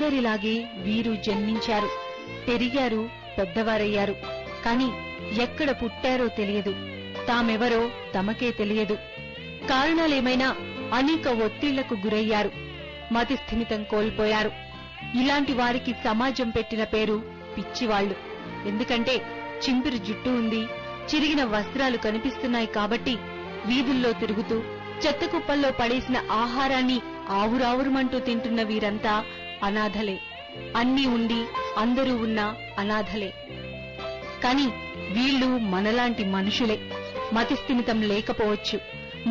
అందరిలాగే వీరు జన్మించారు, పెరిగారు, పెద్దవారయ్యారు. కాని ఎక్కడ పుట్టారో తెలియదు, తామెవరో తమకే తెలియదు. కారణాలేమైనా అనేక ఒత్తిళ్లకు గురయ్యారు, మతిస్థిమితం కోల్పోయారు. ఇలాంటి వారికి సమాజం పెట్టిన పేరు పిచ్చివాళ్లు. ఎందుకంటే చింపిరి జుట్టు ఉంది, చిరిగిన వస్త్రాలు కనిపిస్తున్నాయి కాబట్టి వీధుల్లో తిరుగుతూ చెత్తకుప్పల్లో పడేసిన ఆహారాన్ని ఆవురావురుమంటూ తింటున్న వీరంతా అనాథలే. అన్నీ ఉండి అందరూ ఉన్నా అనాథలే. కాని వీళ్లు మనలాంటి మనుషులే. మతిస్థిమితం లేకపోవచ్చు,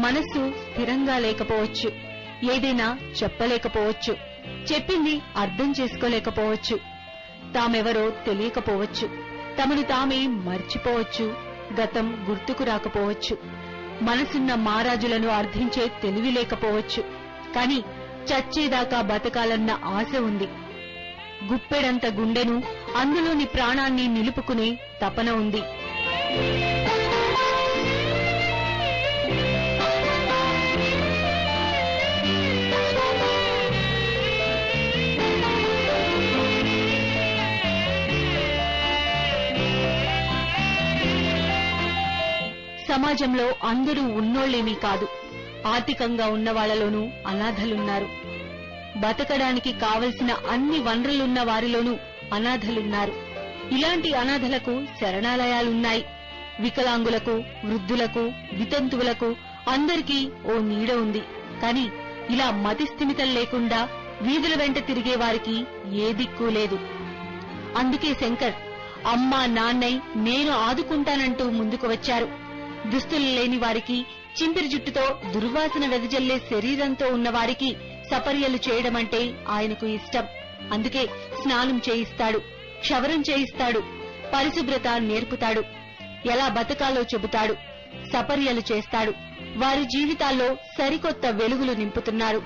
మనస్సు స్థిరంగా లేకపోవచ్చు, ఏదైనా చెప్పలేకపోవచ్చు, చెప్పింది అర్థం చేసుకోలేకపోవచ్చు, తామెవరో తెలియకపోవచ్చు, తమను తామే మర్చిపోవచ్చు, గతం గుర్తుకు రాకపోవచ్చు, మనసున్న మారాజులను అర్థించే తెలివి లేకపోవచ్చు. కాని చచ్చేదాకా బతకాలన్న ఆశ ఉంది. గుప్పెడంత గుండెను, అందులోని ప్రాణాన్ని నిలుపుకునే తపన ఉంది. సమాజంలో అందరూ ఉన్నోళ్లేమీ కాదు. ఆర్థికంగా ఉన్నవాళ్లలోనూ అనాథలున్నారు. బతకడానికి కావలసిన అన్ని వనరులున్న వారిలోనూ అనాథలున్నారు. ఇలాంటి అనాథలకు శరణాలయాలున్నాయి. వికలాంగులకు, వృద్ధులకు, వితంతువులకు అందరికీ ఓ నీడ ఉంది. కాని ఇలా మతిస్థిమితం లేకుండా వీధుల వెంట తిరిగే వారికి ఏ దిక్కు లేదు. అందుకే శంకర్ అమ్మా నాన్నై నేను ఆదుకుంటానంటూ ముందుకు వచ్చారు. దుస్తులు లేని వారికి, చింపిరి జుట్టుతో దుర్వాసన వెదజల్లే శరీరంతో ఉన్నవారికి సపర్యలు చేయడమంటే ఆయనకు ఇష్టం. అందుకే స్నానం చేయిస్తాడు, క్షవరం చేయిస్తాడు, పరిశుభ్రత నేర్పుతాడు, ఎలా బతకాలో చెబుతాడు, సపర్యలు చేస్తాడు. వారి జీవితాల్లో సరికొత్త వెలుగులు నింపుతున్నారు.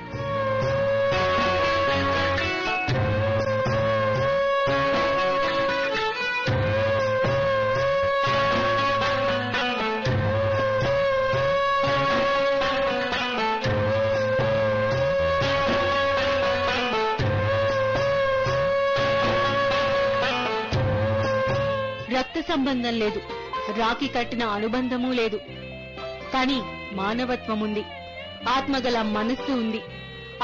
రక్త సంబంధం లేదు, రాఖీ కట్టిన అనుబంధమూ లేదు. కాని మానవత్వముంది, ఆత్మగల మనస్సు ఉంది.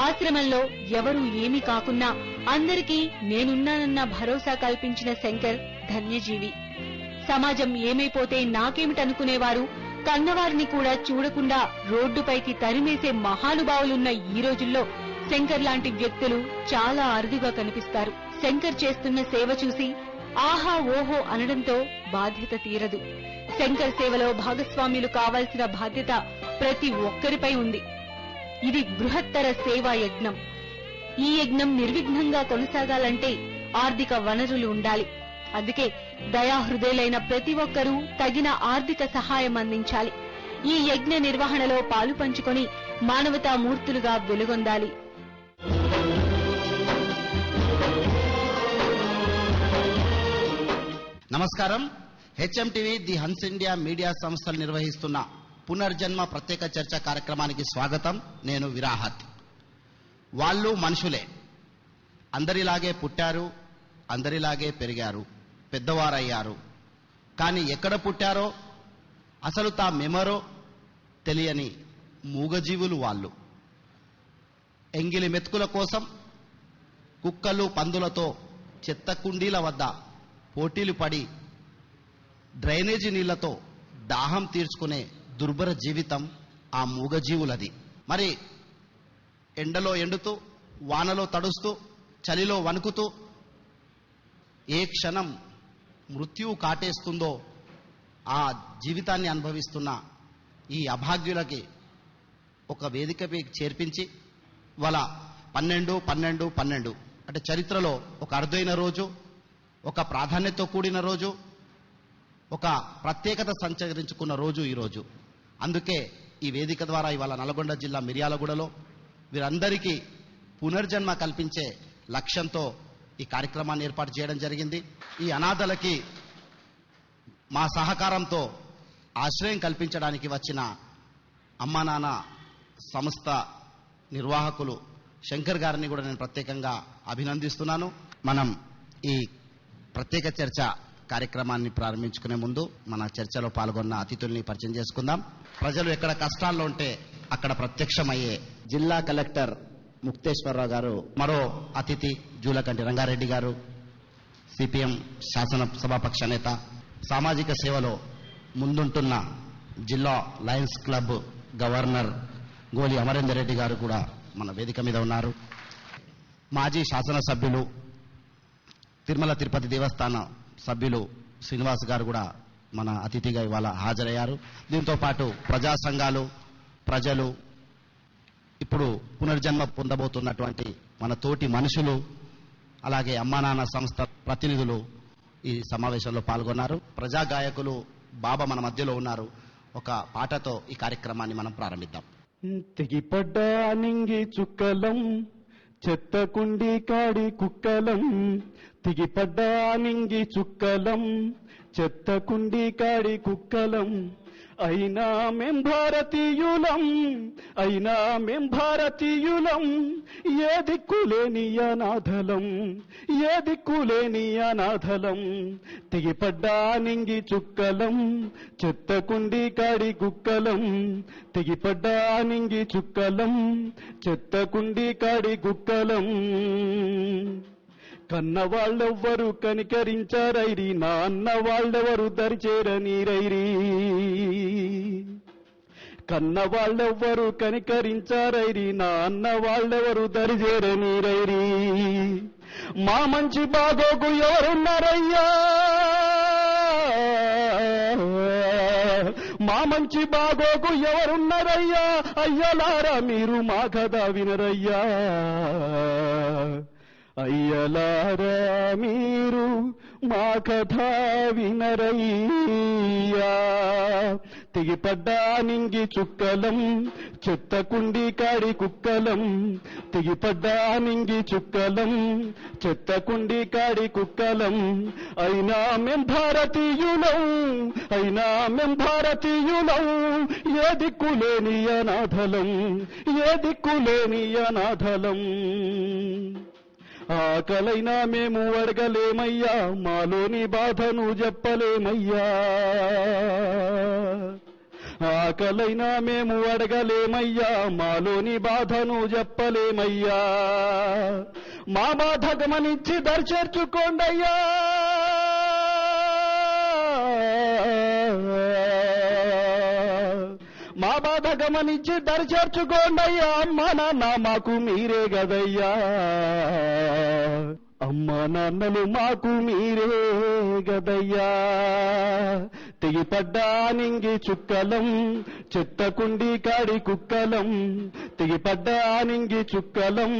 ఆశ్రమంలో ఎవరూ ఏమీ కాకున్నా అందరికీ నేనున్నానన్న భరోసా కల్పించిన శంకర్ ధన్యజీవి. సమాజం ఏమైపోతే నాకేమిటనుకునేవారు కన్నవారిని కూడా చూడకుండా రోడ్డుపైకి తరిమేసే మహానుభావులున్న ఈ రోజుల్లో శంకర్ లాంటి వ్యక్తులు చాలా అరుదుగా కనిపిస్తారు. శంకర్ చేస్తున్న సేవ చూసి ఆహా ఓహో అనడంతో బాధ్యత తీరదు. శంకర్ సేవలో భాగస్వామ్యులు కావాల్సిన బాధ్యత ప్రతి ఒక్కరిపై ఉంది. ఇది బృహత్తర సేవా యజ్ఞం. ఈ యజ్ఞం నిర్విఘ్నంగా కొనసాగాలంటే ఆర్థిక వనరులు ఉండాలి. అందుకే దయాహృదయులైన ప్రతి ఒక్కరూ తగిన ఆర్థిక సహాయం అందించాలి. ఈ యజ్ఞ నిర్వహణలో పాలు పంచుకొని మానవతామూర్తులుగా వెలుగొందాలి. నమస్కారం. హెచ్ఎంటీవీ ది హన్స్ ఇండియా మీడియా సంస్థలు నిర్వహిస్తున్న పునర్జన్మ ప్రత్యేక చర్చ కార్యక్రమానికి స్వాగతం. నేను విరాహత్. వాళ్ళు మనుషులే, అందరిలాగే పుట్టారు, అందరిలాగే పెరిగారు, పెద్దవారయ్యారు. కానీ ఎక్కడ పుట్టారో, అసలు తామెమరో తెలియని మూగజీవులు వాళ్ళు. ఎంగిలి మెతుకుల కోసం కుక్కలు పందులతో చెత్త కుండీల వద్ద పోటీలు పడి డ్రైనేజీ నీళ్లతో దాహం తీర్చుకునే దుర్భర జీవితం ఆ మూగజీవులది. మరి ఎండలో ఎండుతూ, వానలో తడుస్తూ, చలిలో వణుకుతూ ఏ క్షణం మృత్యువు కాటేస్తుందో ఆ జీవితాన్ని అనుభవిస్తున్న ఈ అభాగ్యులకి ఒక వేదికపై చేర్పించి వాళ్ళ 12-12-12 అంటే చరిత్రలో ఒక అరుదైన రోజు, ఒక ప్రాధాన్యతతో కూడిన రోజు, ఒక ప్రత్యేకత సంచరించుకున్న రోజు ఈరోజు. అందుకే ఈ వేదిక ద్వారా ఇవాళ నల్గొండ జిల్లా మిర్యాలగూడలో వీరందరికీ పునర్జన్మ కల్పించే లక్ష్యంతో ఈ కార్యక్రమాన్ని ఏర్పాటు చేయడం జరిగింది. ఈ అనాథలకి మా సహకారంతో ఆశ్రయం కల్పించడానికి వచ్చిన అమ్మా నాన్న సంస్థ నిర్వాహకులు శంకర్ గారిని కూడా నేను ప్రత్యేకంగా అభినందిస్తున్నాను. మనం ఈ ప్రత్యేక చర్చ కార్యక్రమాన్ని ప్రారంభించుకునే ముందు మన చర్చలో పాల్గొన్న అతిథుల్ని పరిచయం చేసుకుందాం. ప్రజలు ఎక్కడ కష్టాల్లో ఉంటే అక్కడ ప్రత్యక్షమయ్యే జిల్లా కలెక్టర్ ముక్తేశ్వరరావు గారు, మరో అతిథి జూలకంటి రంగారెడ్డి గారు, సిపిఎం శాసనసభాపక్ష నేత, సామాజిక సేవలో ముందుంటున్న జిల్లా లయన్స్ క్లబ్ గవర్నర్ గోలి అమరేందర్ రెడ్డి గారు కూడా మన వేదిక మీద ఉన్నారు. మాజీ శాసనసభ్యులు, తిరుమల తిరుపతి దేవస్థాన సభ్యులు శ్రీనివాస్ గారు కూడా మన అతిథిగా ఇవాళ హాజరయ్యారు. దీంతో పాటు ప్రజా సంఘాలు, ప్రజలు, ఇప్పుడు పునర్జన్మ పొందబోతున్నటువంటి మన తోటి మనుషులు, అలాగే అమ్మా నాన్న సంస్థ ప్రతినిధులు ఈ సమావేశంలో పాల్గొన్నారు. ప్రజా గాయకులు బాబా మన మధ్యలో ఉన్నారు. ఒక పాటతో ఈ కార్యక్రమాన్ని మనం ప్రారంభిద్దాం. తెగిపడ్డా నింగి చుక్కలం, చెత్తకుండి కాడి కుక్కలం, తెగిపడ్డా నింగి చుక్కలం, చెత్తకుండి కాడి కుక్కలం, అయినా మేం భారతీయులం, అయినా మేం భారతీయులం, ఏ దిక్కులేని అనాథలం, ఏ దిక్కులేని అనాథలం, తెగిపడ్డా నింగి చుక్కలం, చెత్తకుండి కాడి కుక్కలం, తెగిపడ్డా నింగి చుక్కలం, చెత్తకుండి కాడి కుక్కలం. కన్నవాళ్ళెవ్వరు కనికరించారైరి, నా అన్న వాళ్ళెవరు దరిచేరనీరైరి, కన్నవాళ్ళెవ్వరు కనికరించారైరి, నా అన్న వాళ్ళెవరు దరిచేరనీరైరి, మా మంచి బాగోగు ఎవరున్నారయ్యా, మా మంచి బాగోగు ఎవరున్నారయ్యా, అయ్యలారా మీరు మా కథ వినరయ్యా, అయ్యలారా మీరు మా కథ వినరయ్యా, తెగిపడ్డా నింగి చుక్కలం, చెత్తకుండి కాడి కుక్కలం, తెగిపడ్డా నింగి చుక్కలం, చెత్తకుండి కాడి కుక్కలం, అయినా మేం భారతీయులం, అయినా మేం భారతీయులం, ఏ దిక్కులేని అనాథలం, ఏ దిక్కులేని అనాథలం, ఆకలైనా మేము అడగలేమయ్యా, మాలోని బాధను చెప్పలేమయ్యా, ఆకలైనా మేము అడగలేమయ్యా, మాలోని బాధను చెప్పలేమయ్యా, మా బాధ గమనించి దర్చేర్చుకోండయ్యా, మా బాధ గమనించి దరిచేర్చుకోండయ్యా, అమ్మా నాన్న మాకు మీరే గదయ్యా, అమ్మా నాన్నలు మాకు మీరే గదయ్యా, తెగిపడ్డా నింగి చుక్కలం, చెత్తకుండి కాడి కుక్కలం, తెగిపడ్డా నింగి చుక్కలం,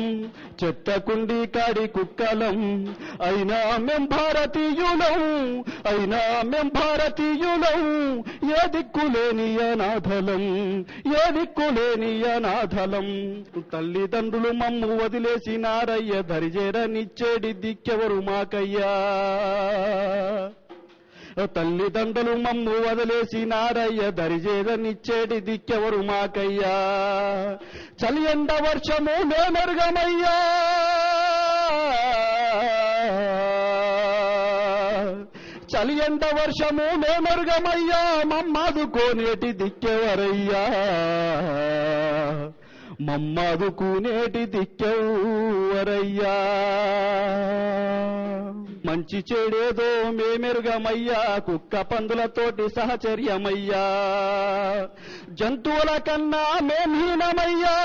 చెత్తకుండి కాడి కుక్కలం, అయినా మేం భారతీయులం, అయినా మేం భారతీయులం, ఏ దిక్కులేని అనాథలం, ఏ దిక్కులేని అనాథలం, తల్లిదండ్రులు మమ్ము వదిలేసినారయ్య, దరిజేరనిచ్చేడి దిక్కెవరు మాకయ్యా, తల్లిదండ్రులు మమ్ము వదిలేసినారయ్య, దరిజేరనిచ్చేడి దిక్కెవరు మాకయ్యా, చలి ఎండ వర్షము మేమెరుగమయ్యా, చలి ఎండ వర్షము మేమెరుగమయ్యా, మమ్మాదుకోనేటి దిక్కెవరయ్యా, మమ్మాదుకునేటి దిక్కెవరయ్యా, మంచి చెడేదో మేమెరుగమయ్యా, కుక్క పందులతోటి సహచర్యమయ్యా, జంతువుల కన్నా మేమహీనమయ్యా,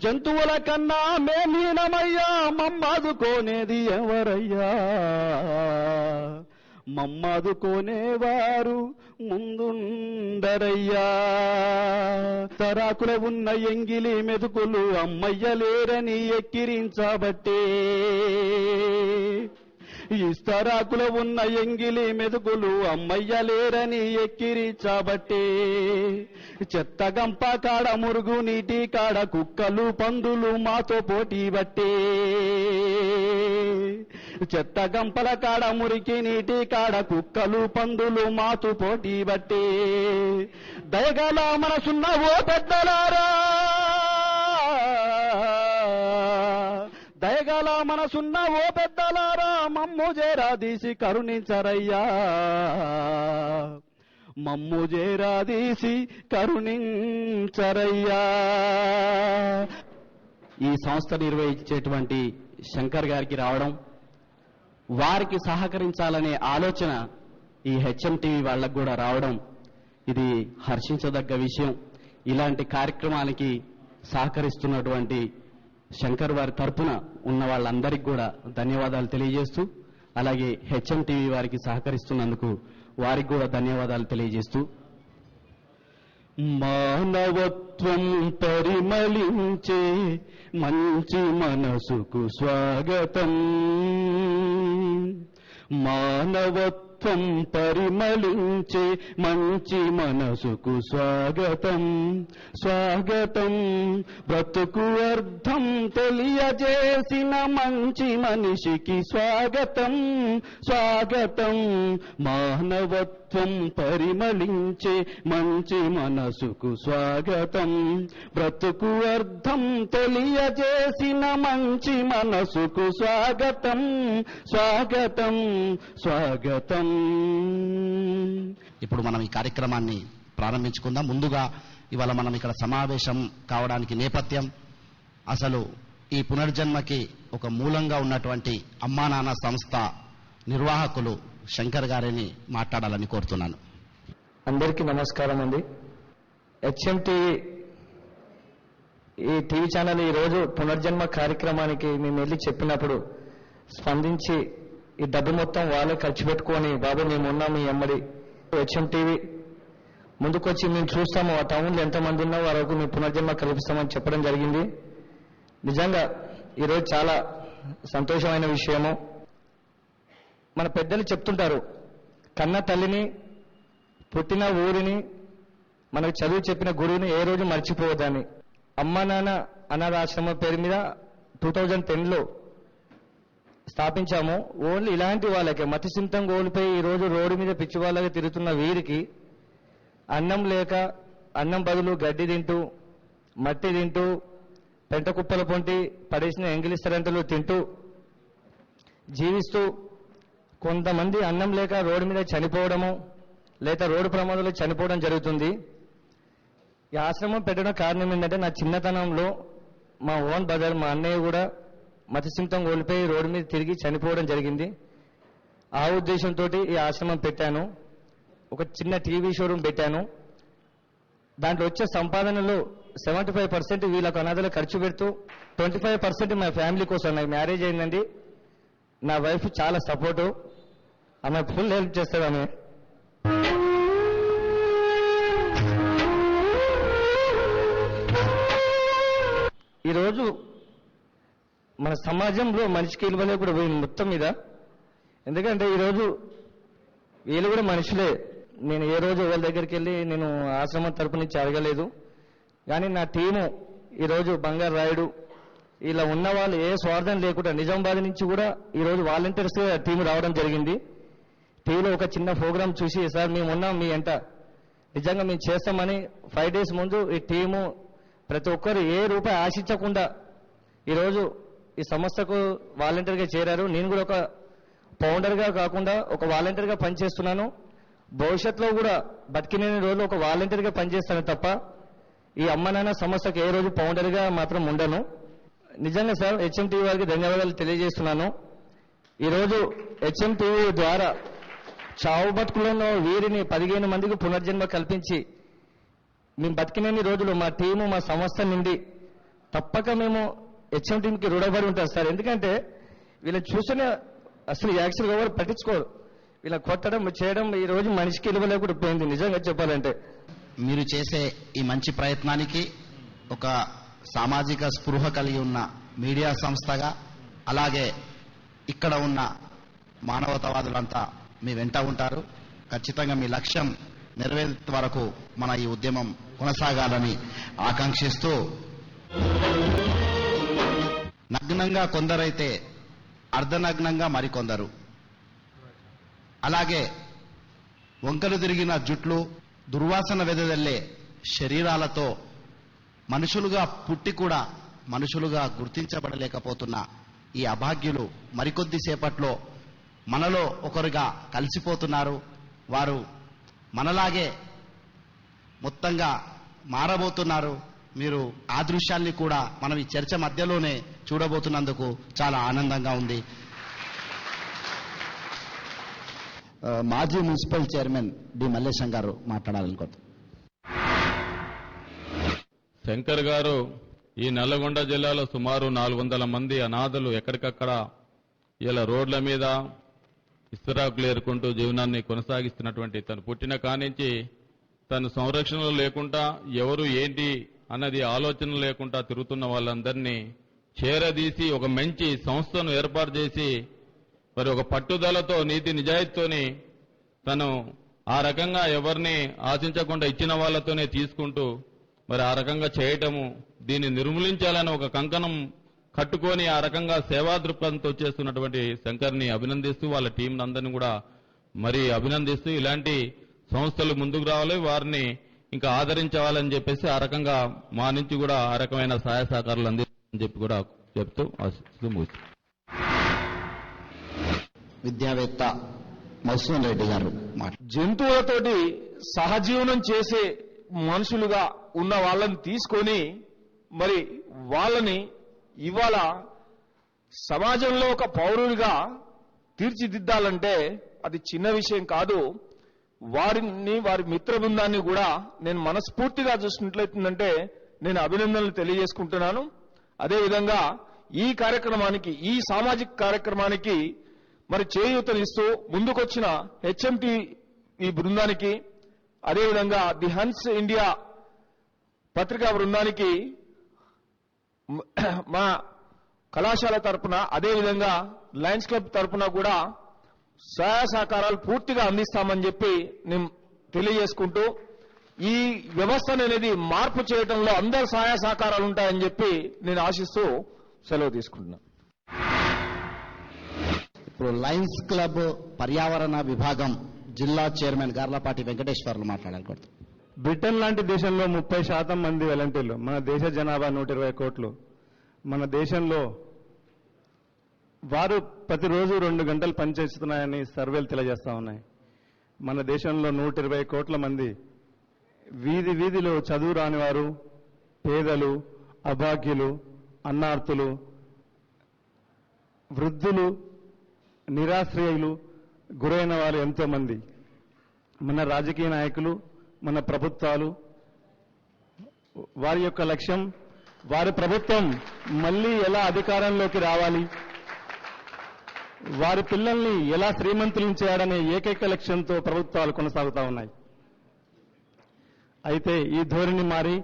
జంతువుల కన్నా మేమహీనమయ్యా, మమ్మాదుకోనేది ఎవరయ్యా, మమ్మాదుకోనేవారు ముందుండరయ్యా, తరాకుల ఉన్న ఎంగిలి మెతుకులు అమ్మయ్యలేరని ఎక్కిరించబట్టే, ఇస్తరాకుల ఉన్న ఎంగిలి మెతుకులు అమ్మయ్యలేరని ఎక్కిరించబట్టే, చెత్తగంప కాడ మురుగు నీటి కాడ కుక్కలు పందులు మాతో పోటీ బట్టే, చెత్త గంపల కాడ మురికి నీటి కాడ కుక్కలు పందులు మాతు పోటీ బట్టి దయగల మనసున్న ఓ పెద్దలారా, దయగల మనసున్న ఓ పెద్దలారా, మమ్ము జేరాదీసి కరుణించరయ్యా, మమ్ము జేరాదీసి కరుణించరయ్యా. ఈ సంస్థ నిర్వహించేటువంటి శంకర్ గారికి రావడం, వారికి సహకరించాలనే ఆలోచన ఈ హెచ్ఎంటీవీ వాళ్ళకు కూడా రావడం, ఇది హర్షించదగ్గ విషయం. ఇలాంటి కార్యక్రమానికి సహకరిస్తున్నటువంటి శంకర్ వారి తరపున ఉన్న వాళ్ళందరికీ కూడా ధన్యవాదాలు తెలియజేస్తూ, అలాగే హెచ్ఎంటీవీ వారికి సహకరిస్తున్నందుకు వారికి కూడా ధన్యవాదాలు తెలియజేస్తూ, మానవత్వం పరిమళించే మంచి మనసుకు స్వాగతం, మానవత్వం పరిమళించే మంచి మనసుకు స్వాగతం, స్వాగతం. బ్రతుకు అర్థం తెలియజేసిన మంచి మనిషికి స్వాగతం, స్వాగతం. మానవత్వం పరిమళించే మంచి మనసుకు స్వాగతం, బ్రతుకు అర్థం తెలియజేసిన మంచి మనసుకు స్వాగతం, స్వాగతం, స్వాగతం. ఇప్పుడు మనం ఈ కార్యక్రమాన్ని ప్రారంభించుకుందాం. ముందుగా ఇవాళ మనం ఇక్కడ సమావేశం కావడానికి నేపథ్యం, అసలు ఈ పునర్జన్మకి ఒక మూలంగా ఉన్నటువంటి అమ్మా నాన్న సంస్థ నిర్వాహకులు శంకర్ గారిని మాట్లాడాలని కోరుతున్నాను. అందరికీ నమస్కారం అండి. హెచ్ఎంటీవీ ఈ టీవీ ఛానల్ ఈరోజు పునర్జన్మ కార్యక్రమానికి మేము వెళ్ళి చెప్పినప్పుడు స్పందించి ఈ డబ్బు మొత్తం వాళ్ళే ఖర్చు పెట్టుకొని, బాబు మేము ఉన్నాం మీ ఎమ్మడి, హెచ్ఎంటీవీ ముందుకొచ్చి మేము చూస్తాము, ఆ టౌన్లో ఎంతమంది ఉన్నా వరకు మీ పునర్జన్మ కల్పిస్తామని చెప్పడం జరిగింది. నిజంగా ఈరోజు చాలా సంతోషమైన విషయము. మన పెద్దలు చెప్తుంటారు, కన్న తల్లిని, పుట్టిన ఊరిని, మనకు చదువు చెప్పిన గురువుని ఏ రోజు మర్చిపోవద్దని. అమ్మ నాన్న అనాథాశ్రమం పేరు మీద 2010లో స్థాపించాము. ఓన్లీ ఇలాంటి వాళ్ళకి మతిసింతం కోల్పోయి ఈరోజు రోడ్డు మీద పిచ్చి వాళ్ళగా తిరుగుతున్న వీరికి అన్నం లేక, అన్నం బదులు గడ్డి తింటూ, మట్టి తింటూ, పెంట కుప్పల పొంటి పడేసిన ఎంగిలిస్తరంటలు తింటూ జీవిస్తూ, కొంతమంది అన్నం లేక రోడ్డు మీద చనిపోవడము లేదా రోడ్డు ప్రమాదంలో చనిపోవడం జరుగుతుంది. ఈ ఆశ్రమం పెట్టడం కారణం ఏంటంటే, నా చిన్నతనంలో మా ఓన్ బ్రదర్, మా అన్నయ్య కూడా మతిసింతం కోల్పోయి రోడ్డు మీద తిరిగి చనిపోవడం జరిగింది. ఆ ఉద్దేశంతో ఈ ఆశ్రమం పెట్టాను. ఒక చిన్న టీవీ షోరూమ్ పెట్టాను. దాంట్లో వచ్చే సంపాదనలో 75% వీళ్ళకు అనాథలు ఖర్చు పెడుతూ 25% మా ఫ్యామిలీ కోసం. నాకు మ్యారేజ్ అయిందండి. నా వైఫ్ చాలా సపోర్టు, ఆమె ఫుల్ హెల్ప్ చేస్తుంది. ఆమె ఈరోజు మన సమాజంలో మనిషికి విలువలే కూడా పోయింది మొత్తం మీద. ఎందుకంటే ఈరోజు వీళ్ళు కూడా మనుషులే. నేను ఏ రోజు వాళ్ళ దగ్గరికి వెళ్ళి నేను ఆశ్రమం తరపు నుంచి అడగలేదు. కానీ నా టీము ఈరోజు బంగారు రాయుడు ఇలా ఉన్న వాళ్ళు ఏ స్వార్థం లేకుండా నిజామాబాద్ నుంచి కూడా ఈరోజు వాలంటీర్స్ టీం రావడం జరిగింది. టీవీలో ఒక చిన్న ప్రోగ్రాం చూసి, సార్ మేము ఉన్నాం మీ ఎంట, నిజంగా మేము చేస్తామని 5 days ముందు ఈ టీము ప్రతి ఒక్కరు ఏ రూపాయి ఆశించకుండా ఈరోజు ఈ సంస్థకు వాలంటీర్గా చేరారు. నేను కూడా ఒక ఫౌండర్గా కాకుండా ఒక వాలంటీర్గా పనిచేస్తున్నాను. భవిష్యత్తులో కూడా బతికిన రోజులు ఒక వాలంటీర్గా పనిచేస్తాను తప్ప ఈ అమ్మ నాన్న సంస్థకు ఏ రోజు ఫౌండర్గా మాత్రం ఉండను. నిజంగా సార్ హెచ్ఎంటీవీ వారికి ధన్యవాదాలు తెలియజేస్తున్నాను. ఈరోజు హెచ్ఎంటీవీ ద్వారా చావు బతుకులను వీరిని 15 మందికి పునర్జన్మ కల్పించి మేము బతికినన్ని రోజులు మా టీము, మా సంస్థ నుండి తప్పక మేము హెచ్ఎంటీవీకి రుణపడి ఉంటారు సార్. ఎందుకంటే వీళ్ళని చూస్తేనే అసలు యాక్చువల్గా ఎవరు పట్టించుకోరు. వీళ్ళ కొట్టడం చేయడం ఈ రోజు మనిషికి విలువ లేకుండా పోయింది నిజంగా చెప్పాలంటే. మీరు చేసే ఈ మంచి ప్రయత్నానికి ఒక సామాజిక స్పృహ కలిగి ఉన్న మీడియా సంస్థగా, అలాగే ఇక్కడ ఉన్న మానవతావాదులంతా మీ వెంట ఉంటారు. ఖచ్చితంగా మీ లక్ష్యం నెరవేరే వరకు మన ఈ ఉద్యమం కొనసాగాలని ఆకాంక్షిస్తూ, నగ్నంగా కొందరైతే అర్ధనగ్నంగా మరికొందరు, అలాగే వంకలు తిరిగిన జుట్లు, దుర్వాసన వెదజల్లే శరీరాలతో మనుషులుగా పుట్టి కూడా మనుషులుగా గుర్తించబడలేకపోతున్న ఈ అభాగ్యులు మరికొద్ది సేపట్లో మనలో ఒకరుగా కలిసిపోతున్నారు. వారు మనలాగే మొత్తంగా మారబోతున్నారు. మీరు ఆ దృశ్యాల్ని కూడా మనం ఈ చర్చ మధ్యలోనే చూడబోతున్నందుకు చాలా ఆనందంగా ఉంది. మాజీ మున్సిపల్ చైర్మన్ డి మల్లేశం గారు మాట్లాడాలనుకుంటున్నారు. శంకర్ గారు ఈ నల్లగొండ జిల్లాలో సుమారు 400 మంది అనాథలు ఎక్కడికక్కడ ఇలా రోడ్ల మీద ఇస్తరాకులు ఏరుకుంటూ జీవనాన్ని కొనసాగిస్తున్నటువంటి, తను పుట్టిన కానించి తను సంరక్షణలో లేకుండా ఎవరు ఏంటి అన్నది ఆలోచన లేకుండా తిరుగుతున్న వాళ్ళందరినీ చేరదీసి ఒక మంచి సంస్థను ఏర్పాటు చేసి మరి ఒక పట్టుదలతో నీతి నిజాయితీతోని తను ఆ రకంగా ఎవరిని ఆశించకుండా ఇచ్చిన వాళ్ళతోనే తీసుకుంటూ మరి ఆ రకంగా చేయటము, దీన్ని నిర్మూలించాలని ఒక కంకణం కట్టుకొని ఆ రకంగా సేవా దృక్పథంతో చేస్తున్నటువంటి శంకర్ని అభినందిస్తూ వాళ్ళ టీం అందరినీ కూడా మరి అభినందిస్తూ ఇలాంటి సంస్థలు ముందుకు రావాలి, వారిని ఇంకా ఆదరించాలని చెప్పేసి ఆ రకంగా మా నుంచి కూడా ఆ రకమైన సహాయ సహకారాలు అందిస్తామని చెప్పి కూడా చెప్తూ ఆశిస్తూ ముగిస్తాం. విద్యావేత్త మధుసూదన్ రెడ్డి గారు జంతువులతోటి సహజీవనం చేసే మనుషులుగా ఉన్న వాళ్ళని తీసుకొని మరి వాళ్ళని ఇవాళ సమాజంలో ఒక పౌరుడిగా తీర్చిదిద్దాలంటే అది చిన్న విషయం కాదు. వారిని, వారి మిత్ర బృందాన్ని కూడా నేను మనస్ఫూర్తిగా చూసినట్లయితుందంటే నేను అభినందనలు తెలియజేసుకుంటున్నాను. అదేవిధంగా ఈ కార్యక్రమానికి, ఈ సామాజిక కార్యక్రమానికి మరి చేయూతనిస్తూ ముందుకొచ్చిన హెచ్ఎంటి ఈ బృందానికి, అదేవిధంగా ది హన్స్ ఇండియా పత్రికా బృందానికి మా కళాశాల తరపున, అదేవిధంగా లయన్స్ క్లబ్ తరపున కూడా సహాయ సహకారాలు పూర్తిగా అందిస్తామని చెప్పి నేను తెలియజేసుకుంటూ, ఈ వ్యవస్థను అనేది మార్పు చేయడంలో అందరి సహాయ సహకారాలు ఉంటాయని చెప్పి నేను ఆశిస్తూ సెలవు తీసుకుంటున్నాను. ఇప్పుడు లయన్స్ క్లబ్ పర్యావరణ విభాగం జిల్లా చైర్మన్ గార్లపాటి వెంకటేశ్వర్లు మాట్లాడాలనుకుంటున్నారు. బ్రిటన్ లాంటి దేశంలో 30% మంది వాలంటీర్లు, మన దేశ జనాభా 120 కోట్లు. మన దేశంలో వారు ప్రతిరోజు 2 గంటలు పనిచేస్తున్నాయని సర్వేలు తెలియజేస్తా ఉన్నాయి. మన దేశంలో 120 కోట్ల మంది వీధిలో చదువు రాని వారు, పేదలు, అభాగ్యులు, అన్నార్తులు, వృద్ధులు, నిరాశ్రయులు గురైన వారు ఎంతో మంది. మన రాజకీయ నాయకులు, మన ప్రభుత్వాలు, వారి యొక్క లక్ష్యం, వారి ప్రభుత్వం మళ్ళీ ఎలా అధికారంలోకి రావాలి, వారి పిల్లల్ని ఎలా శ్రీమంతులను చేయాలనే ఏకైక లక్ష్యంతో ప్రభుత్వాలు కొనసాగుతూ ఉన్నాయి. అయితే ఈ ధోరణి మారి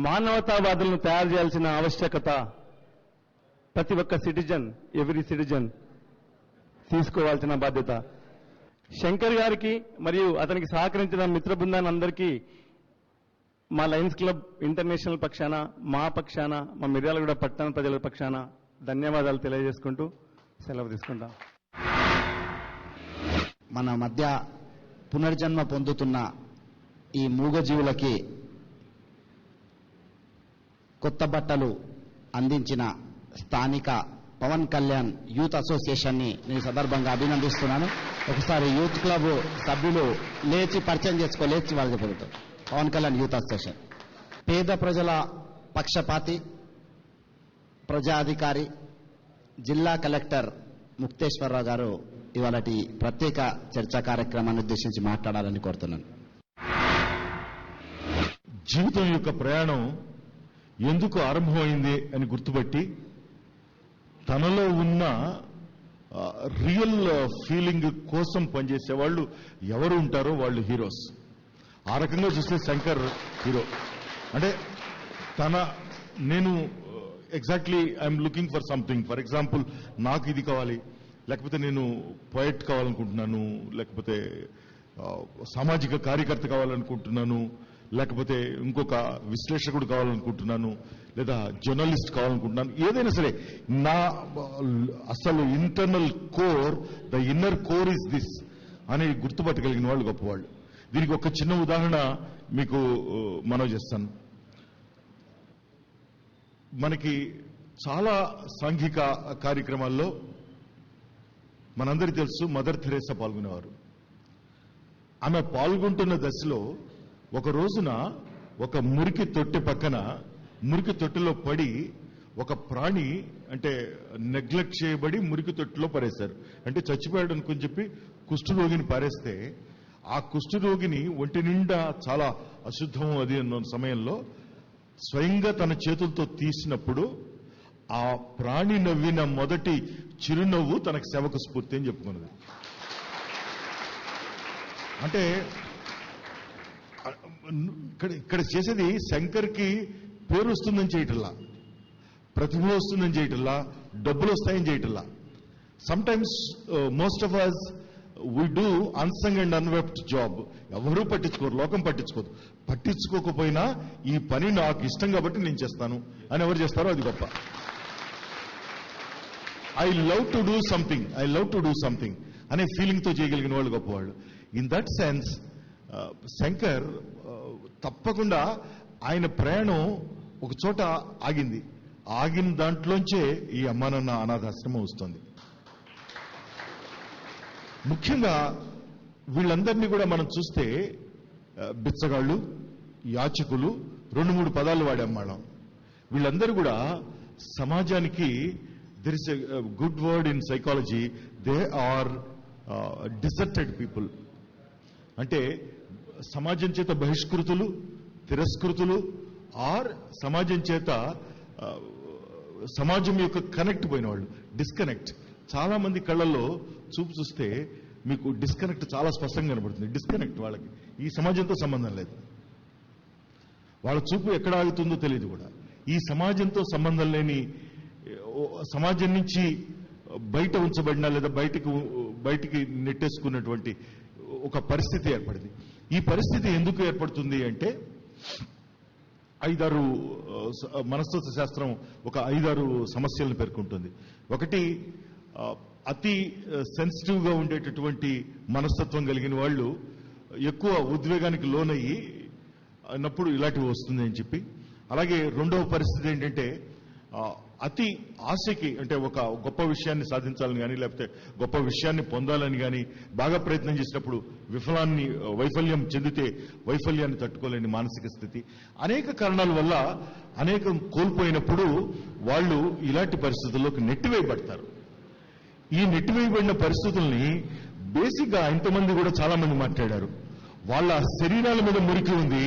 మానవతావాదులను తయారు చేయాల్సిన ఆవశ్యకత ప్రతి ఒక్క సిటిజన్, ఎవ్రీ సిటిజన్ తీసుకోవాల్సిన బాధ్యత. శంకర్ గారికి మరియు అతనికి సహకరించిన మిత్ర బృందాన్ని అందరికీ మా లయన్స్ క్లబ్ ఇంటర్నేషనల్ పక్షాన, మా పక్షాన, మా మిర్యాలగూడ పట్టణ ప్రజల పక్షాన ధన్యవాదాలు తెలియజేసుకుంటూ సెలవు తీసుకుంటాం. మన మధ్య పునర్జన్మ పొందుతున్న ఈ మూగజీవులకి కొత్త బట్టలు అందించిన స్థానిక పవన్ కళ్యాణ్ యూత్ అసోసియేషన్ని నేను సందర్భంగా అభినందిస్తున్నాను. ఒకసారి యూత్ క్లబ్ సభ్యులు లేచి పరిచయం లేచి వాళ్ళు చెబుతారు. పవన్ కళ్యాణ్ యూత్ అసోసియేషన్ పేద ప్రజల పక్షపాతి, ప్రజాధికారి, జిల్లా కలెక్టర్ ముక్తేశ్వరరావు గారు ఇవాళటి ప్రత్యేక చర్చా కార్యక్రమాన్ని ఉద్దేశించి మాట్లాడాలని కోరుతున్నాను. జీవితం యొక్క ప్రయాణం ఎందుకు ఆరంభమైంది అని గుర్తుపట్టి తనలో ఉన్న రియల్ ఫీలింగ్ కోసం పనిచేసే వాళ్ళు ఎవరు ఉంటారో వాళ్ళు హీరోస్. ఆ రకంగా చూస్తే శంకర్ హీరో. అంటే నేను exactly I'm looking for something. For example, నాకు ఇది కావాలి, లేకపోతే నేను పోయెట్ కావాలనుకుంటున్నాను, లేకపోతే సామాజిక కార్యకర్త కావాలనుకుంటున్నాను, లేకపోతే ఇంకొక విశ్లేషకుడు కావాలనుకుంటున్నాను, లేదా జర్నలిస్ట్ కావాలనుకుంటున్నాను, ఏదైనా సరే నా అసలు internal core, the inner core is this అని గుర్తుపట్టగలిగిన వాళ్ళు గొప్పవాళ్ళు. దీనికి ఒక చిన్న ఉదాహరణ మీకు మనవి చేస్తాను. మనకి చాలా సాంఘిక కార్యక్రమాల్లో మనందరికీ తెలుసు మదర్ థెరెసా పాల్గొనేవారు. ఆమె పాల్గొంటున్న దశలో ఒక రోజున ఒక మురికి తొట్టె పక్కన మురికి తొట్టెలో పడి ఒక ప్రాణి అంటే నెగ్లెక్ట్ చేయబడి మురికి తొట్టెలో పారేశారు. అంటే చచ్చిపోయాడు అనుకుని చెప్పి కుష్ఠరోగిని పారేస్తే ఆ కుష్ఠరోగిని ఒంటి నిండా చాలా అశుద్ధం అది అన్న సమయంలో స్వయంగా తన చేతులతో తీసినప్పుడు ఆ ప్రాణి నవ్విన మొదటి చిరునవ్వు తనకు సేవకు స్ఫూర్తి అని చెప్పుకున్నది. అంటే ఇక్కడ చేసేది శంకర్కి పేరు వస్తుందని చేయటల్లా, ప్రతిభ వస్తుందని చేయటల్లా, డబ్బులు వస్తాయని చేయటల్లా. Some times most of us we do unsung and unwept job. ఎవరూ పట్టించుకోరు, లోకం పట్టించుకోదు. పట్టించుకోకపోయినా ఈ పని నాకు ఇష్టం కాబట్టి నేను చేస్తాను అని ఎవరు చేస్తారో అది గొప్ప. I love to do something అనే ఫీలింగ్తో చేయగలిగిన వాళ్ళు గొప్పవాళ్ళు. ఇన్ దట్ సెన్స్ శంకర్ తప్పకుండా ఆయన ప్రయాణం ఒక చోట ఆగింది. ఆగిన దాంట్లోంచే ఈ అమ్మానాన్న అనాథాశ్రమం వస్తుంది. ముఖ్యంగా వీళ్ళందరినీ కూడా మనం చూస్తే బిచ్చగాళ్ళు, యాచకులు, 2-3 పదాలు వాడాం మనం. వీళ్ళందరూ కూడా సమాజానికి there is a good word in psychology, they are deserted people. అంటే సమాజం చేత బహిష్కృతులు, తిరస్కృతులు, ఆర్ సమాజం చేత సమాజం యొక్క కనెక్ట్ పోయిన వాళ్ళు, డిస్కనెక్ట్. చాలా మంది కళ్ళల్లో చూపు చూస్తే మీకు డిస్కనెక్ట్ చాలా స్పష్టంగా కనబడుతుంది. డిస్కనెక్ట్, వాళ్ళకి ఈ సమాజంతో సంబంధం లేదు. వాళ్ళ చూపు ఎక్కడ ఆగుతుందో తెలియదు కూడా. ఈ సమాజంతో సంబంధం లేని, సమాజం నుంచి బయట ఉంచబడిన లేదా బయటికి నెట్టేసుకున్నటువంటి ఒక పరిస్థితి ఏర్పడింది. ఈ పరిస్థితి ఎందుకు ఏర్పడుతుంది అంటే 5-6 మనస్తత్వ శాస్త్రం ఒక 5-6 సమస్యలను పేర్కొంటుంది. ఒకటి, అతి సెన్సిటివ్గా ఉండేటటువంటి మనస్తత్వం కలిగిన వాళ్ళు ఎక్కువ ఉద్వేగానికి లోనయ్యి అన్నప్పుడు ఇలాంటివి వస్తుంది అని చెప్పి. అలాగే రెండవ పరిస్థితి ఏంటంటే అతి ఆశకి, అంటే ఒక గొప్ప విషయాన్ని సాధించాలని కానీ లేకపోతే గొప్ప విషయాన్ని పొందాలని కానీ బాగా ప్రయత్నం చేసినప్పుడు వైఫల్యం చెందితే వైఫల్యాన్ని తట్టుకోలేని మానసిక స్థితి, అనేక కారణాల వల్ల అనేకం కోల్పోయినప్పుడు వాళ్ళు ఇలాంటి పరిస్థితుల్లోకి నెట్టివేయబడతారు. ఈ నెట్టివేయబడిన పరిస్థితుల్ని బేసిక్గా ఇంతమంది కూడా చాలా మంది మాట్లాడారు. వాళ్ళ శరీరాల మీద మురికి ఉంది,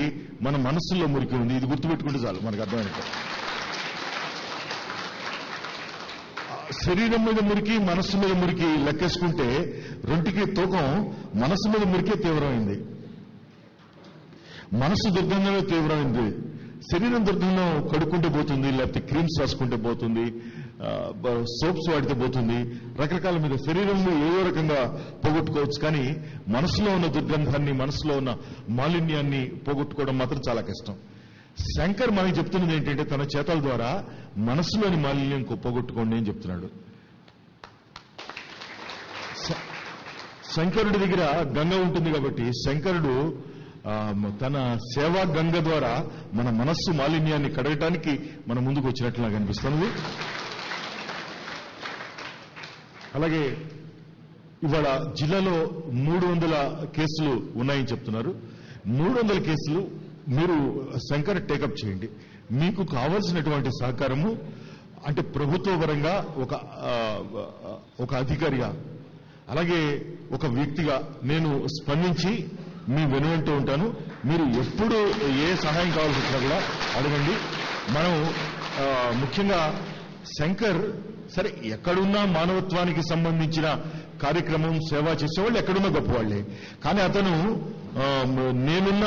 మన మనస్సుల్లో మురికి ఉంది. ఇది గుర్తుపెట్టుకుంటే చాలు మనకు అర్థమైనట్టు. శరీరం మీద మురికి, మనస్సు మీద మురికి లెక్కేసుకుంటే రెంటికి తూకం మనస్సు మీద మురికే తీవ్రమైంది, మనస్సు దుర్గంధమే తీవ్రమైంది. శరీరం దుర్గంధం కడుక్కుంటే పోతుంది, లేకపోతే క్రీమ్స్ రాసుకుంటే పోతుంది, సోప్స్ వాడితే పోతుంది, రకరకాల మీద శరీరంలో ఏదో రకంగా పోగొట్టుకోవచ్చు. కానీ మనసులో ఉన్న దుర్గంధాన్ని, మనసులో ఉన్న మాలిన్యాన్ని పోగొట్టుకోవడం మాత్రం చాలా కష్టం. శంకర్ మనకి చెప్తున్నది ఏంటంటే తన చేతల ద్వారా మనసులోని మాలిన్యం పోగొట్టుకోండి అని చెప్తున్నాడు. శంకరుడి దగ్గర గంగ ఉంటుంది కాబట్టి శంకరుడు తన సేవా గంగ ద్వారా మన మనస్సు మాలిన్యాన్ని కడగటానికి మన ముందుకు వచ్చినట్లు నాకు అనిపిస్తుంది. అలాగే ఇవాళ జిల్లాలో 300 కేసులు ఉన్నాయని చెప్తున్నారు. 300 కేసులు మీరు శంకర్ టేకప్ చేయండి. మీకు కావాల్సినటువంటి సహకారము అంటే ప్రభుత్వ పరంగా ఒక అధికారిగా, అలాగే ఒక వ్యక్తిగా నేను స్పందించి మీ వెనువంటూ ఉంటాను. మీరు ఎప్పుడు ఏ సహాయం కావాల్సి వచ్చినా కూడా అడగండి. మనం ముఖ్యంగా శంకర్ సరే ఎక్కడున్నా మానవత్వానికి సంబంధించిన కార్యక్రమం సేవ చేసేవాళ్ళు ఎక్కడున్నా గొప్పవాళ్లే. కానీ అతను నేనున్న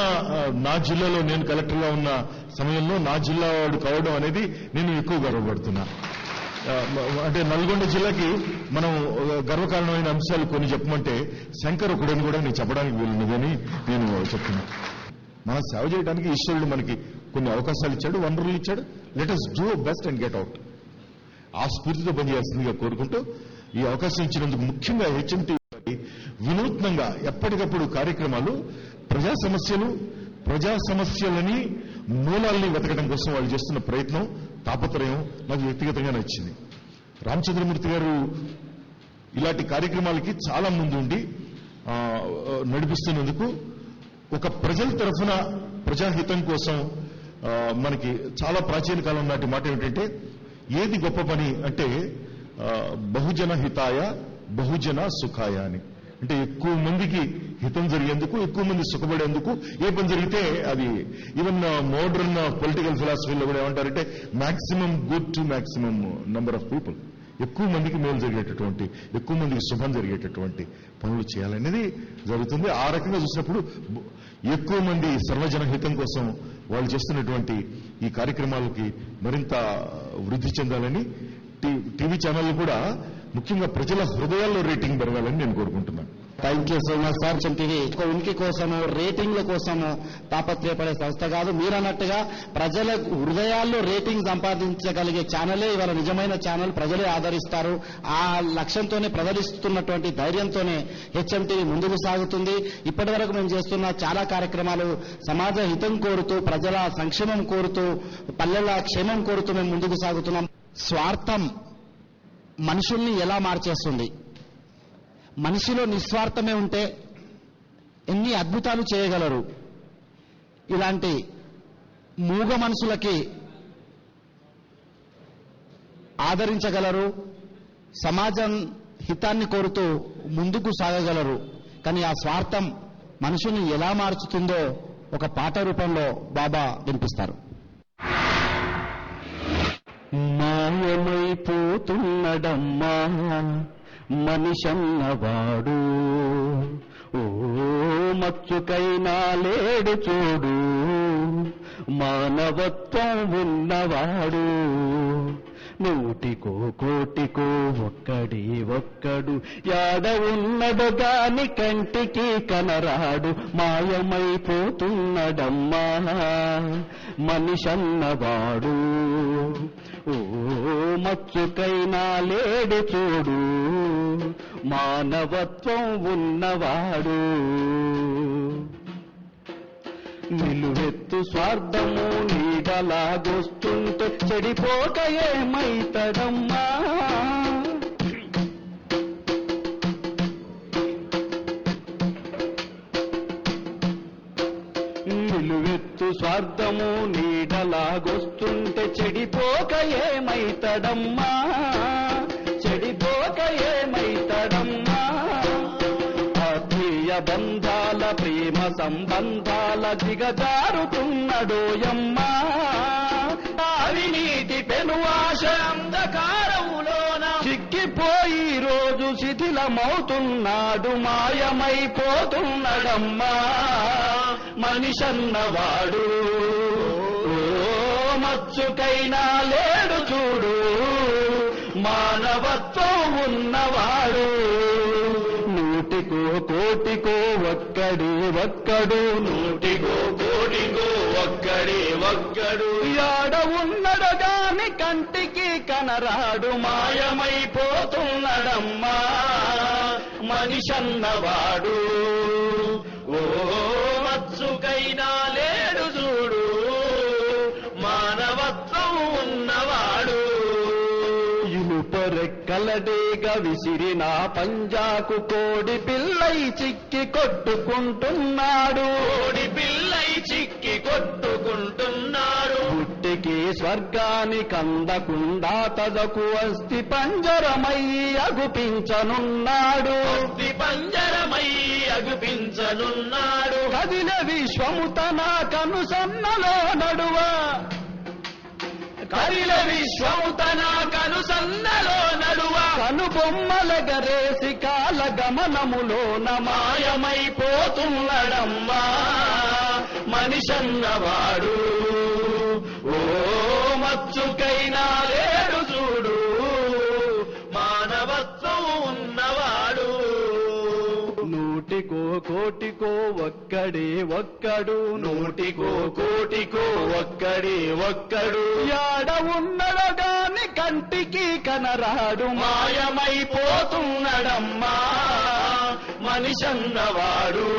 నా జిల్లాలో, నేను కలెక్టర్గా ఉన్న సమయంలో నా జిల్లా వాడు కావడం అనేది నేను ఎక్కువ గర్వపడుతున్నా. అంటే నల్గొండ జిల్లాకి మనం గర్వకారణమైన అంశాలు కొన్ని చెప్పమంటే శంకర్ ఒకడని కూడా నేను చెప్పడానికి వీలున్నదని నేను చెప్తున్నా. మనం సేవ చేయడానికి ఈశ్వరుడు మనకి కొన్ని అవకాశాలు ఇచ్చాడు, వనరులు ఇచ్చాడు. Let us do best and get out. ఆ స్ఫూర్తితో పనిచేయాల్సిందిగా కోరుకుంటూ ఈ అవకాశం ఇచ్చినందుకు ముఖ్యంగా హెచ్ఎంటీ వినూత్నంగా ఎప్పటికప్పుడు కార్యక్రమాలు ప్రజా సమస్యలని మూలాల్ని వెతకడం కోసం వాళ్ళు చేస్తున్న ప్రయత్నం, తాపత్రయం నాకు వ్యక్తిగతంగా నచ్చింది. రామచంద్రమూర్తి గారు ఇలాంటి కార్యక్రమాలకి చాలా ముందు ఉండి నడిపిస్తున్నందుకు ఒక ప్రజల తరఫున ప్రజాహితం కోసం మనకి చాలా ప్రాచీన కాలం నాటి మాట ఏమిటంటే, ఏది గొప్ప పని అంటే బహుజన హితాయ బహుజన సుఖాయ అని. అంటే ఎక్కువ మందికి హితం జరిగేందుకు, ఎక్కువ మంది సుఖపడేందుకు ఏ పని జరిగితే అది. ఈవెన్ మోడర్న్ పొలిటికల్ ఫిలాసఫీలో కూడా ఏమంటారంటే maximum good to maximum number of people. ఎక్కువ మందికి మేలు జరిగేటటువంటి, ఎక్కువ మందికి శుభం జరిగేటటువంటి పనులు చేయాలనేది జరుగుతుంది. ఆ రకంగా చూసినప్పుడు ఎక్కువ మంది సర్వజన హితం కోసం వాళ్ళు చేస్తున్నటువంటి ఈ కార్యక్రమాలకి మరింత వృద్ధి చెందాలని, టీవీ ఛానళ్లు కూడా ముఖ్యంగా ప్రజల హృదయాల్లో రేటింగ్ పెరగాలని నేను కోరుకుంటున్నాను. Thank you so much sir. TV ఉనికి కోసము, రేటింగ్ల కోసము తాపత్రయపడే సంస్థ కాదు. మీరన్నట్టుగా ప్రజల హృదయాల్లో రేటింగ్ సంపాదించగలిగే ఛానలే ఇవాళ నిజమైన ఛానల్. ప్రజలే ఆదరిస్తారు. ఆ లక్ష్యంతోనే, ప్రజలిస్తున్నటువంటి ధైర్యంతోనే హెచ్ఎంటీవీ ముందుకు సాగుతుంది. ఇప్పటి వరకు మేము చేస్తున్న చాలా కార్యక్రమాలు సమాజ హితం కోరుతూ, ప్రజల సంక్షేమం కోరుతూ, పల్లెల క్షేమం కోరుతూ మేము ముందుకు సాగుతున్నాం. స్వార్థం మనుషుల్ని ఎలా మార్చేస్తుంది? మనిషిలో నిస్వార్థమే ఉంటే ఎన్ని అద్భుతాలు చేయగలరు. ఇలాంటి మూగ మనుషులకి ఆదరించగలరు, సమాజం హితాన్ని కోరుతూ ముందుకు సాగగలరు. కానీ ఆ స్వార్థం మనుషుల్ని ఎలా మార్చుతుందో ఒక పాట రూపంలో బాబా వినిపిస్తారు. మాయమైపోతున్నడమ్మా మనిషన్నవాడు, ఓ మచ్చుకైనా లేడు చూడు, మానవత్వం ఉన్నవాడు. నూటికో కోటికో ఒక్కడు యాడ ఉన్నడు గాని కంటికి కనరాడు. మాయమైపోతున్నడమ్మా మనిషన్నవాడు, ఓ మచ్చుకైనా లేడు చూడు, మానవత్వం ఉన్నవాడు. నిలువెత్తు స్వార్థము నీడలాగొస్తుంటే చెడిపోక ఏమైతడమ్మా? నిలువెత్తు స్వార్థము నీడలాగొస్తుంటే చెడిపోక ఏమైతడమ్మా? చెడిపోక ఏమైతడమ్మా? ఆత్మీయ బంధాల, ప్రేమ సంబంధాల దిగజారుతున్నడోయమ్మా. అవినీతి పెను ఆశ అంధకారములోన చిక్కిపోయి రోజు శిథిలమవుతున్నాడు. మాయమైపోతున్నడమ్మా మనిషన్నవాడు, ఓ మచ్చుకైనా లేడు చూడు, మానవత్వం ఉన్నవాడు. నూటికో కోటికో ఒక్కడు, నూటికో కోటికో ఒక్కడు యాడ ఉన్నడు గాని కంటికి కనరాడు. మాయమైపోతున్నడమ్మా మనిషన్నవాడు, ఓ మచ్చుకైనా లేడు చూడు, మానవత్వం ఉన్నవాడు. ఇనుపరెక్కలడేగ విసిరిన పంజాకు కోడి పిల్లై చిక్కి కొట్టుకుంటున్నాడు. కోడి పిల్లై చిక్కి కొట్టుకుంటున్నాడు. పుట్టికి స్వర్గానికి అందకుండా తదకు అస్థి పంజరమై అగుపించనున్నాడు. అస్థి పంజరమై అగుపించనున్నాడు. కదిల విశ్వము తన కనుసన్నలో నడువ, కదిల విశ్వము తన కనుసన్నలో నడువ, కనుబొమ్మలగరేసి కాల గమనములోన మాయమైపోతున్నడమ్మా మనిషన్నవాడు. ఓ మచ్చుకైనా లేడు చూడు, మానవత్వం ఉన్నవాడు. నూటికో కోటికో ఒక్కడే ఒక్కడు, నూటికో కోటికో ఒక్కడే ఒక్కడు, యాడ ఉన్నడు గాని కంటికి కనరాడు, మాయమైపోతున్నడమ్మా మనిషన్నవాడు.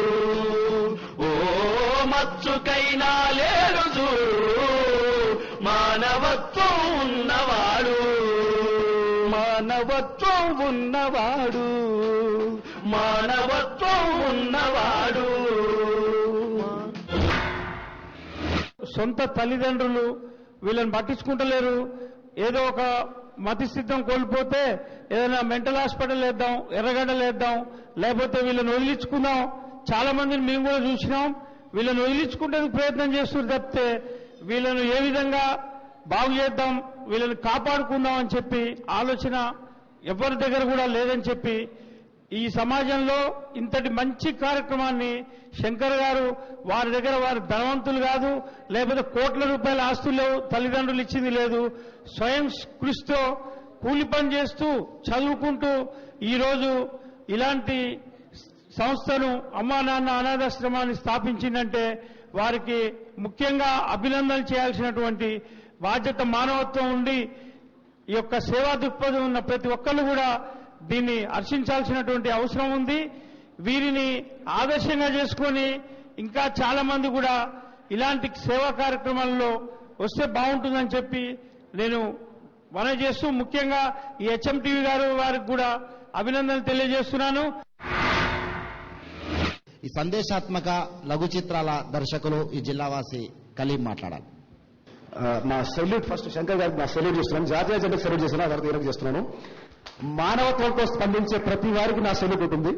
ఓ మచ్చుకైనా లేడు చూడు మానవత్వం ఉన్నవాడు, మానవత్వం ఉన్నవాడు, మానవత్వం ఉన్నవాడు. సొంత తల్లిదండ్రులు వీళ్ళని పట్టించుకుంటలేరు. ఏదో ఒక మతిస్థితం కోల్పోతే ఏదైనా మెంటల్ హాస్పిటల్ వేద్దాం, ఎర్రగడ్డలు వేద్దాం, లేకపోతే వీళ్ళని వదిలించుకుందాం. చాలా మందిని మేము కూడా చూసినాం. వీళ్ళని వదిలించుకుంటేందుకు ప్రయత్నం చేస్తున్నారు తప్పితే వీళ్ళను ఏ విధంగా బాగు చేద్దాం, వీళ్ళని కాపాడుకుందాం అని చెప్పి ఆలోచన ఎవరి దగ్గర కూడా లేదని చెప్పి ఈ సమాజంలో ఇంతటి మంచి కార్యక్రమాన్ని శంకర్ గారు వారి దగ్గర వారి ధనవంతులు కాదు, లేకపోతే కోట్ల రూపాయల ఆస్తులు లేవు, తల్లిదండ్రులు ఇచ్చింది లేదు, స్వయం కృషితో కూలి పని చేస్తూ చదువుకుంటూ ఈరోజు ఇలాంటి సంస్థను అమ్మా నాన్న అనాథాశ్రమాన్ని స్థాపించిందంటే వారికి ముఖ్యంగా అభినందన చేయాల్సినటువంటి బాధ్యత, మానవత్వం ఉండి ఈ యొక్క సేవా దృక్పథం ఉన్న ప్రతి ఒక్కళ్ళు కూడా దీన్ని హర్షించాల్సినటువంటి అవసరం ఉంది. వీరిని ఆదర్శంగా చేసుకొని ఇంకా చాలా మంది కూడా ఇలాంటి సేవా కార్యక్రమాల్లో వస్తే బాగుంటుందని చెప్పి నేను మనవి చేస్తూ ముఖ్యంగా ఈ హెచ్ఎంటీవీ గారు వారికి కూడా అభినందనలు తెలియజేస్తున్నాను. ఈ సందేశాత్మక లఘు చిత్రాల దర్శకులు ఈ జిల్లావాసి కలీం మాట్లాడాలి. నా సెల్యూట్ ఫస్ట్ శంకర్ గారికి నా సెల్యూట్ చేస్తున్నాను. జాతీయ జెండా సెల్యూట్ చేస్తున్నాను, తర్వాత ఈరోజు చేస్తున్నాను. మానవత్వంతో స్పందించే ప్రతి వారికి నా సెల్యూట్ ఉంటుంది.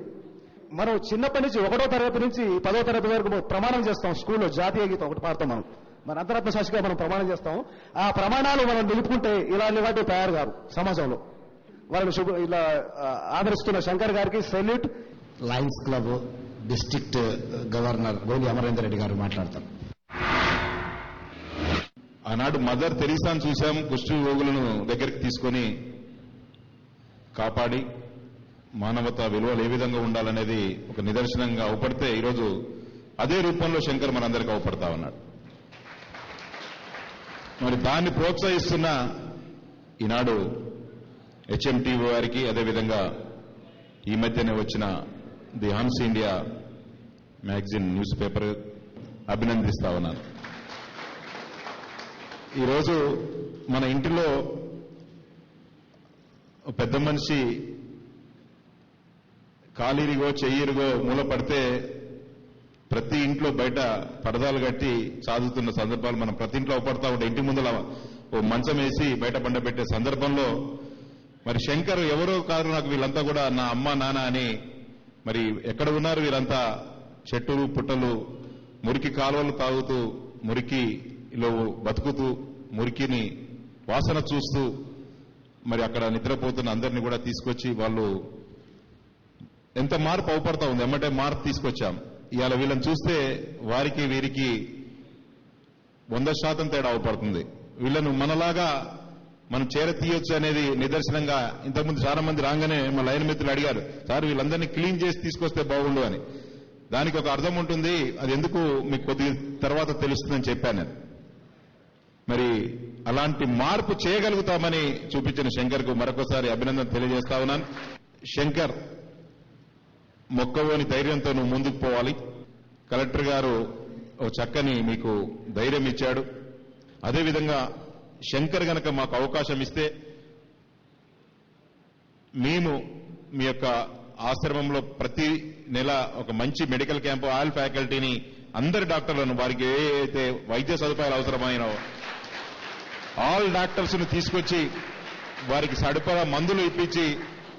మనం చిన్నప్పటి నుంచి 1వ తరగతి నుంచి 10వ తరగతి వరకు ప్రమాణం చేస్తాం. స్కూల్లో జాతీయ గీతం ఒకటి పాడతాం. మనం మన అంతరాత్మ సాక్షిగా మనం ప్రమాణం చేస్తాం. ఆ ప్రమాణాలు మనం నిలుపుకుంటే ఇలాంటి వాటి తయారు కాదు సమాజంలో. వాళ్ళని ఇలా ఆదరిస్తున్న శంకర్ గారికి salute. Lions club district governor గోలి అమరేందర్ రెడ్డి గారు మాట్లాడతారు. ఆనాడు మదర్ తెరీసాను చూశాం, కుష్టి రోగులను దగ్గరికి తీసుకొని కాపాడి మానవతా విలువలు ఏ విధంగా ఉండాలనేది ఒక నిదర్శనంగా అవపడితే ఈరోజు అదే రూపంలో శంకర్ మనందరికీ అవపడతా ఉన్నాడు. మరి దాన్ని ప్రోత్సహిస్తున్న ఈనాడు హెచ్ఎంటీవీ వారికి, అదేవిధంగా ఈ మధ్యనే వచ్చిన the Hans India magazine newspaper అభినందిస్తా ఉన్నాను. ఈరోజు మన ఇంటిలో పెద్ద మనిషి కాలిరిగో చెయ్యిరిగో మూల పడితే ప్రతి ఇంట్లో బయట పరదాలు కట్టి సాదుతున్న సందర్భాలు మనం ప్రతి ఇంట్లో అవపడతా ఉంటే ఇంటి ముందర ఓ మంచం వేసి బయట పండబెట్టే సందర్భంలో మరి శంకర్ ఎవరో కాదు, నాకు వీళ్ళంతా కూడా నా అమ్మ నాన్న అని. మరి ఎక్కడ ఉన్నారు వీరంతా? చెట్టులు పుట్టలు మురికి కాలువలు తాగుతూ మురికిలో బతుకుతూ మురికిని వాసన చూస్తూ మరి అక్కడ నిద్రపోతున్న అందరినీ కూడా తీసుకొచ్చి వాళ్ళు ఎంత మార్పు అవపడతా ఉంది. ఎమ్మటే మార్పు తీసుకొచ్చాం. ఇవాళ వీళ్ళని చూస్తే వారికి వీరికి 100% తేడా అవపడుతుంది. వీళ్ళను మనలాగా మనం చేరతీయొచ్చు అనేది నిదర్శనంగా ఇంతకుముందు చాలా మంది రాగానే మా లైన్ మిత్రులు అడిగారు, సార్ వీళ్ళందరినీ క్లీన్ చేసి తీసుకొస్తే బాగుండు అని. దానికి ఒక అర్థం ఉంటుంది, అది ఎందుకు మీకు కొద్ది తర్వాత తెలుస్తుందని చెప్పాను నేను. మరి అలాంటి మార్పు చేయగలుగుతామని చూపించిన శంకర్కు మరొకసారి అభినందన తెలియజేస్తా ఉన్నాను. శంకర్, మొక్కవోని ధైర్యంతో నువ్వు ముందుకు పోవాలి. కలెక్టర్ గారు ఓ చక్కని మీకు ధైర్యం ఇచ్చాడు. అదేవిధంగా శంకర్ గనక మాకు అవకాశం ఇస్తే మేము మీ యొక్క ఆశ్రమంలో ప్రతి నెల ఒక మంచి మెడికల్ క్యాంపు, ఆల్ ఫ్యాకల్టీని, అందరి డాక్టర్లను వారికి ఏ అయితే వైద్య సదుపాయాలు అవసరమైన ఆల్ డాక్టర్స్ ను తీసుకొచ్చి వారికి సరిపడా మందులు ఇప్పించి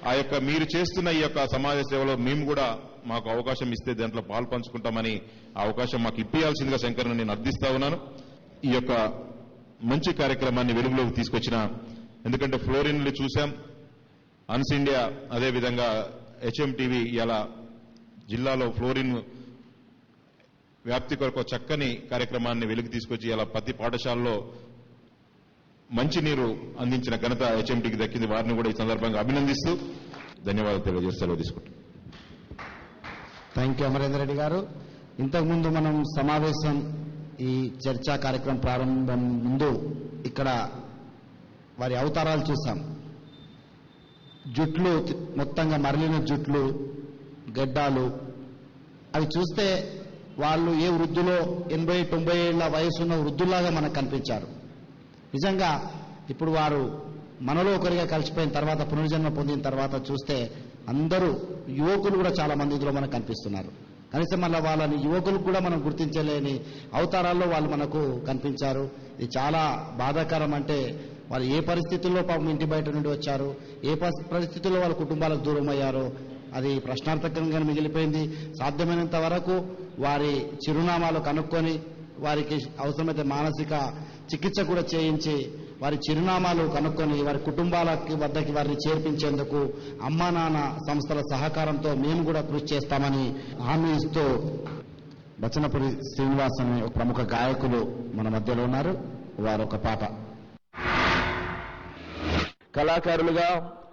ఆ యొక్క మీరు చేస్తున్న ఈ యొక్క సమాజ సేవలో మేము కూడా మాకు అవకాశం ఇస్తే దాంట్లో పాలు పంచుకుంటామని ఆ అవకాశం మాకు ఇప్పించాల్సిందిగా శంకర్ను నేను అర్థిస్తా ఉన్నాను. ఈ యొక్క మంచి కార్యక్రమాన్ని వెలుగులోకి తీసుకొచ్చిన, ఎందుకంటే ఫ్లోరిన్లు చూశాం, హన్స్ ఇండియా అదేవిధంగా హెచ్ఎంటీవీ ఇలా జిల్లాలో ఫ్లోరిన్ వ్యాప్తి కొరకు చక్కని కార్యక్రమాన్ని వెలుగు తీసుకొచ్చి ఇలా ప్రతి పాఠశాలలో మంచినీరు అందించిన ఘనత హెచ్ఎంటీకి దక్కింది. వారిని కూడా ఈ సందర్భంగా అభినందిస్తూ ధన్యవాదాలు తెలియజేస్తూ తీసుకుంటాం. థ్యాంక్ యూ అమరేందర్ రెడ్డి గారు. ఇంతకుముందు మనం సమావేశం ఈ చర్చా కార్యక్రమం ప్రారంభం ముందు ఇక్కడ వారి అవతారాలు చూసాం. జుట్లు మొత్తంగా మరలిన జుట్లు, గడ్డాలు, అవి చూస్తే వాళ్ళు ఏ వృద్ధులో 80-90 ఏళ్ల వయసున్న వృద్ధుల్లాగా మనకు కనిపించారు. నిజంగా ఇప్పుడు వారు మనలో ఒకరిగా కలిసిపోయిన తర్వాత, పునర్జన్మ పొందిన తర్వాత చూస్తే అందరూ యువకులు కూడా చాలా మంది ఇందులో మనకు కనిపిస్తున్నారు. కనీసం మళ్ళీ వాళ్ళని యువకులకు కూడా మనం గుర్తించలేని అవతారాల్లో వాళ్ళు మనకు కనిపించారు. ఇది చాలా బాధాకరం. అంటే వాళ్ళు ఏ పరిస్థితుల్లో పాపం ఇంటి బయట నుండి వచ్చారు, ఏ పరిస్థితుల్లో వాళ్ళ కుటుంబాలకు దూరం అయ్యారో అది ప్రశ్నార్థకంగా మిగిలిపోయింది. సాధ్యమైనంత వరకు వారి చిరునామాలు కనుక్కొని వారికి అవసరమైతే మానసిక చికిత్స కూడా చేయించి వారి చిరునామాలు కనుక్కొని వారి కుటుంబాలకి వద్దకి వారిని చేర్పించేందుకు అమ్మా నాన్న సంస్థల సహకారంతో మేము కూడా కృషి చేస్తామని హామీ ఇస్తూ బచ్చనపురి శ్రీనివాస్ అనే ఒక ప్రముఖ గాయకులు మన మధ్యలో ఉన్నారు. వారు ఒక పాట. కళాకారులుగా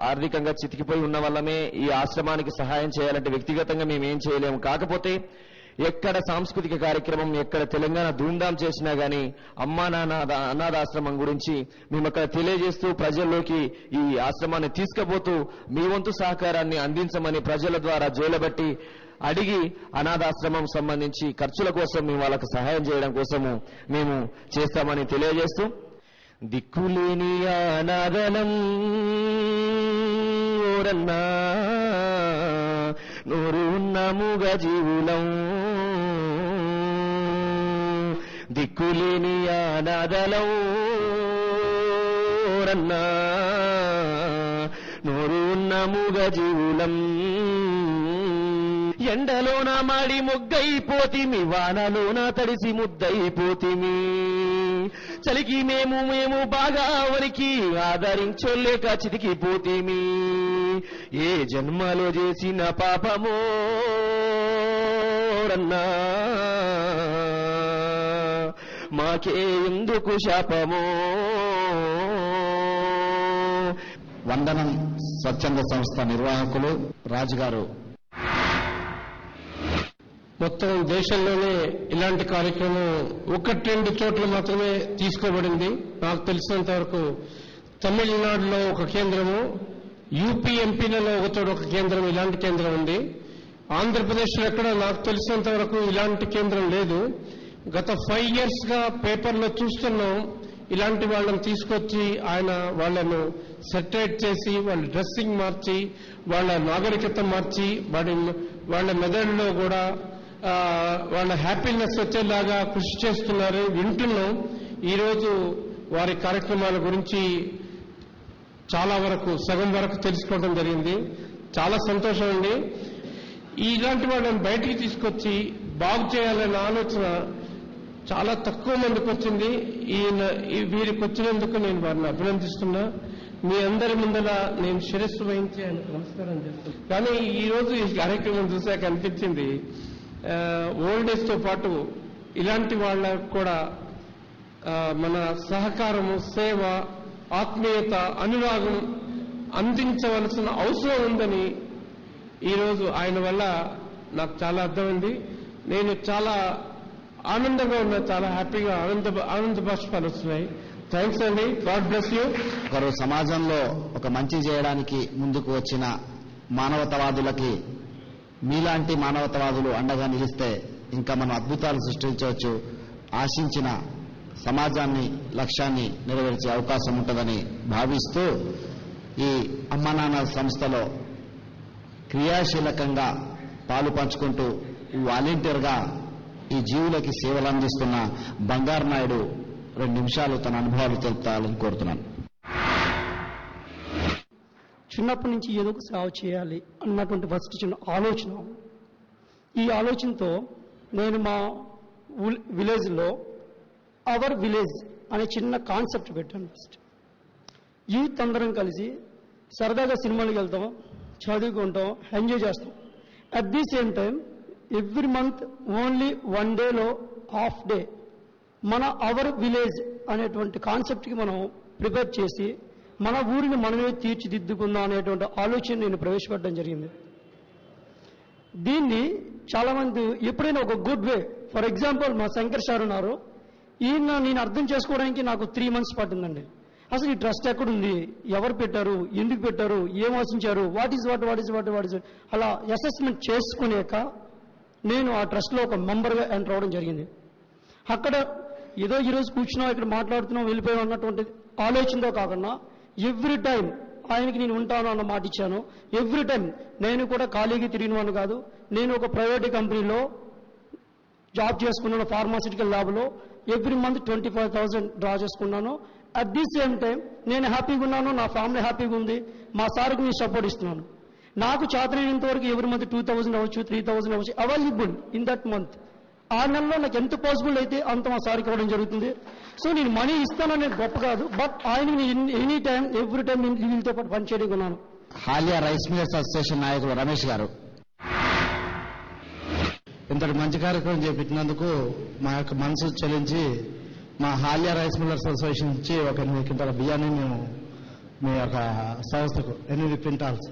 ఆర్థికంగా చితికిపోయి ఉన్న వల్లమే ఈ ఆశ్రమానికి సహాయం చేయాలంటే వ్యక్తిగతంగా మేము ఏం చేయలేము. కాకపోతే ఎక్కడ సాంస్కృతిక కార్యక్రమం, ఎక్కడ తెలంగాణ ధూమ్ధాం చేసినా గానీ అమ్మా నాన్న అనాథాశ్రమం గురించి మేము అక్కడ తెలియజేస్తూ ప్రజల్లోకి ఈ ఆశ్రమాన్ని తీసుకుపోతూ మీ వంతు సహకారాన్ని అందించమని ప్రజల ద్వారా జోలబట్టి అడిగి అనాథాశ్రమం సంబంధించి ఖర్చుల కోసం మేము వాళ్ళకు సహాయం చేయడం కోసము మేము చేస్తామని తెలియజేస్తూ, దిక్కులేని అనాథలం ఓరన్నా నూరు ఉన్నముగ జీవులం, దిక్కులేని అనాథలం ఓరన్నా నూరు ఉన్నముగ జీవులం, ఎండలోన మాడి మొగ్గైపోతిమి, వానలోన తడిసి ముద్దైపోతిమి, చలికి మేము బాగా వరికి ఆదరించోలేక చితికిపోతిమి, ఏ జన్మలో చేసిన పాపమో రన్నా మాకే ఎందుకు శాపమో. వందనం స్వచ్ఛంద సంస్థ నిర్వాహకులు రాజుగారు. మొత్తం దేశంలోనే ఇలాంటి కార్యక్రమం 1-2 చోట్ల మాత్రమే తీసుకోబడింది. నాకు తెలిసినంత వరకు తమిళనాడులో ఒక కేంద్రము, యూపీ ఎంపీలలో ఒక కేంద్రం, ఇలాంటి కేంద్రం ఉంది. ఆంధ్రప్రదేశ్లో ఎక్కడ నాకు తెలిసినంత వరకు ఇలాంటి కేంద్రం లేదు. గత 5 years గా పేపర్లో చూస్తున్నాం. ఇలాంటి వాళ్ళని తీసుకొచ్చి ఆయన వాళ్ళను సెటరేట్ చేసి వాళ్ళ డ్రెస్సింగ్ మార్చి వాళ్ళ నాగరికత మార్చి వాళ్ళ మెదడులో కూడా వాళ్ళ హ్యాపీనెస్ వచ్చేలాగా కృషి చేస్తున్నారు, వింటున్నాం. ఈరోజు వారి కార్యక్రమాల గురించి చాలా వరకు సగం వరకు తెలుసుకోవడం జరిగింది. చాలా సంతోషం అండి. ఇలాంటి వాళ్ళని బయటికి తీసుకొచ్చి బాగు చేయాలనే ఆలోచన చాలా తక్కువ మందికి వచ్చింది. వీరికి వచ్చినందుకు నేను వారిని అభినందిస్తున్నా. మీ అందరి ముందర నేను శిరస్సు వహించి ఆయనకు నమస్కారం చేస్తున్నాను. కానీ ఈరోజు ఈ కార్యక్రమం చూశాక అనిపించింది, ఓల్డ్ ఏజ్ తో పాటు ఇలాంటి వాళ్ళకు కూడా మన సహకారము, సేవ, ఆత్మీయత, అనురాగం అందించవలసిన అవసరం ఉందని ఈరోజు ఆయన వల్ల నాకు చాలా అర్థమైంది. నేను చాలా ఆనందంగా ఉన్నా, చాలా హ్యాపీగా ఆనంద బాష్పాలు వస్తున్నాయి. థ్యాంక్స్ అండి. God bless you. ఒకరు సమాజంలో ఒక మంచి చేయడానికి ముందుకు వచ్చిన మానవతావాదులకి మీలాంటి మానవతావాదులు అండగా నిలిస్తే ఇంకా మనం అద్భుతాలు సృష్టించవచ్చు. ఆశించిన సమాజాన్ని, లక్ష్యాన్ని నెరవేర్చే అవకాశం ఉంటుందని భావిస్తూ ఈ అమ్మా నాన్న సంస్థలో క్రియాశీలకంగా పాలు పంచుకుంటూ వాలంటీర్గా ఈ జీవులకి సేవలు అందిస్తున్న బంగారు నాయుడు 2 నిమిషాలు తన అనుభవాలు తెలుపుతాలని కోరుతున్నాను. చిన్నప్పటి నుంచి ఏదో ఒక సేవ చేయాలి అన్నటువంటి ఫస్ట్ చిన్న ఆలోచన. ఈ ఆలోచనతో నేను మా విలేజ్లో అవర్ విలేజ్ అనే చిన్న కాన్సెప్ట్ పెట్టాను. ఫస్ట్ యూత్ అందరం కలిసి సరదాగా సినిమాలకు వెళ్తాం, చదువుకుంటాం, ఎంజాయ్ చేస్తాం. At the same time every month only 1 డేలో హాఫ్ డే మన అవర్ విలేజ్ అనేటువంటి కాన్సెప్ట్కి మనం ప్రిపేర్ చేసి మన ఊరిని మనమే తీర్చిదిద్దుకుందాం అనేటువంటి ఆలోచన నేను ప్రవేశపెట్టడం జరిగింది. దీన్ని చాలా మంది ఎప్పుడైనా ఒక గుడ్ వే, ఫర్ ఎగ్జాంపుల్ మా శంకర్ సార్ ఉన్నారు, ఈయన నేను అర్థం చేసుకోవడానికి నాకు 3 months పట్టిందండి. అసలు ఈ ట్రస్ట్ ఎక్కడుంది, ఎవరు పెట్టారు, ఎందుకు పెట్టారు, ఏం ఆశించారు, వాట్ ఈజ్ అలా అసెస్మెంట్ చేసుకునేక నేను ఆ ట్రస్ట్లో ఒక మెంబర్గా ఎంటర్ అవ్వడం జరిగింది. అక్కడ ఏదో ఈరోజు కూర్చున్నాం, ఇక్కడ మాట్లాడుతున్నాం, వెళ్ళిపోయాం అన్నటువంటి ఆలోచనతో కాకుండా ఎవ్రీ టైం ఆయనకి నేను ఉంటాను అన్న మాట ఇచ్చాను. ఎవ్రీ టైం నేను కూడా ఖాళీగా తిరిగినవాడిని కాదు. నేను ఒక ప్రైవేట్ కంపెనీలో జాబ్ చేసుకున్నాను, ఫార్మాసిటికల్ ల్యాబ్లో. ఎవ్రీ మంత్ 25,000 డ్రా చేసుకున్నాను. అట్ ది సేమ్ టైం నేను హ్యాపీగా ఉన్నాను, నా ఫ్యామిలీ హ్యాపీగా ఉంది, మా సార్కి నేను సపోర్ట్ ఇస్తున్నాను. నాకు చేతనైనంత వరకు ఎవ్రీ మంత్ 2,000 అవ్వచ్చు, 3,000 అవ్వచ్చు, అవైలబుల్ ఇన్ దట్ మంత్. ఆ నెలలో నాకు ఎంత పాసిబుల్ అయితే అంత మా సార్కి ఇవ్వడం జరుగుతుంది. సో నేను మనీ ఇస్తాననేది గొప్ప కాదు, బట్ ఆయనకి ఎనీ టైం ఎవ్రీ టైం నేను వీళ్ళతో పాటు పనిచేయడానికి ఉన్నాను. హాలియా రైస్ మిల్లర్స్ అసోసియేషన్ నాయకులు రమేష్ గారు. ఇంతటి మంచి కార్యక్రమం చేపట్టినందుకు మా యొక్క మనసు చెల్లించి మా హాలియా రైస్ మిల్లర్స్ అసోసియేషన్ నుంచి ఒక 8 క్వింటాల బియ్యాన్ని మేము మీ యొక్క సంస్థకు 8 క్వింటాల్స్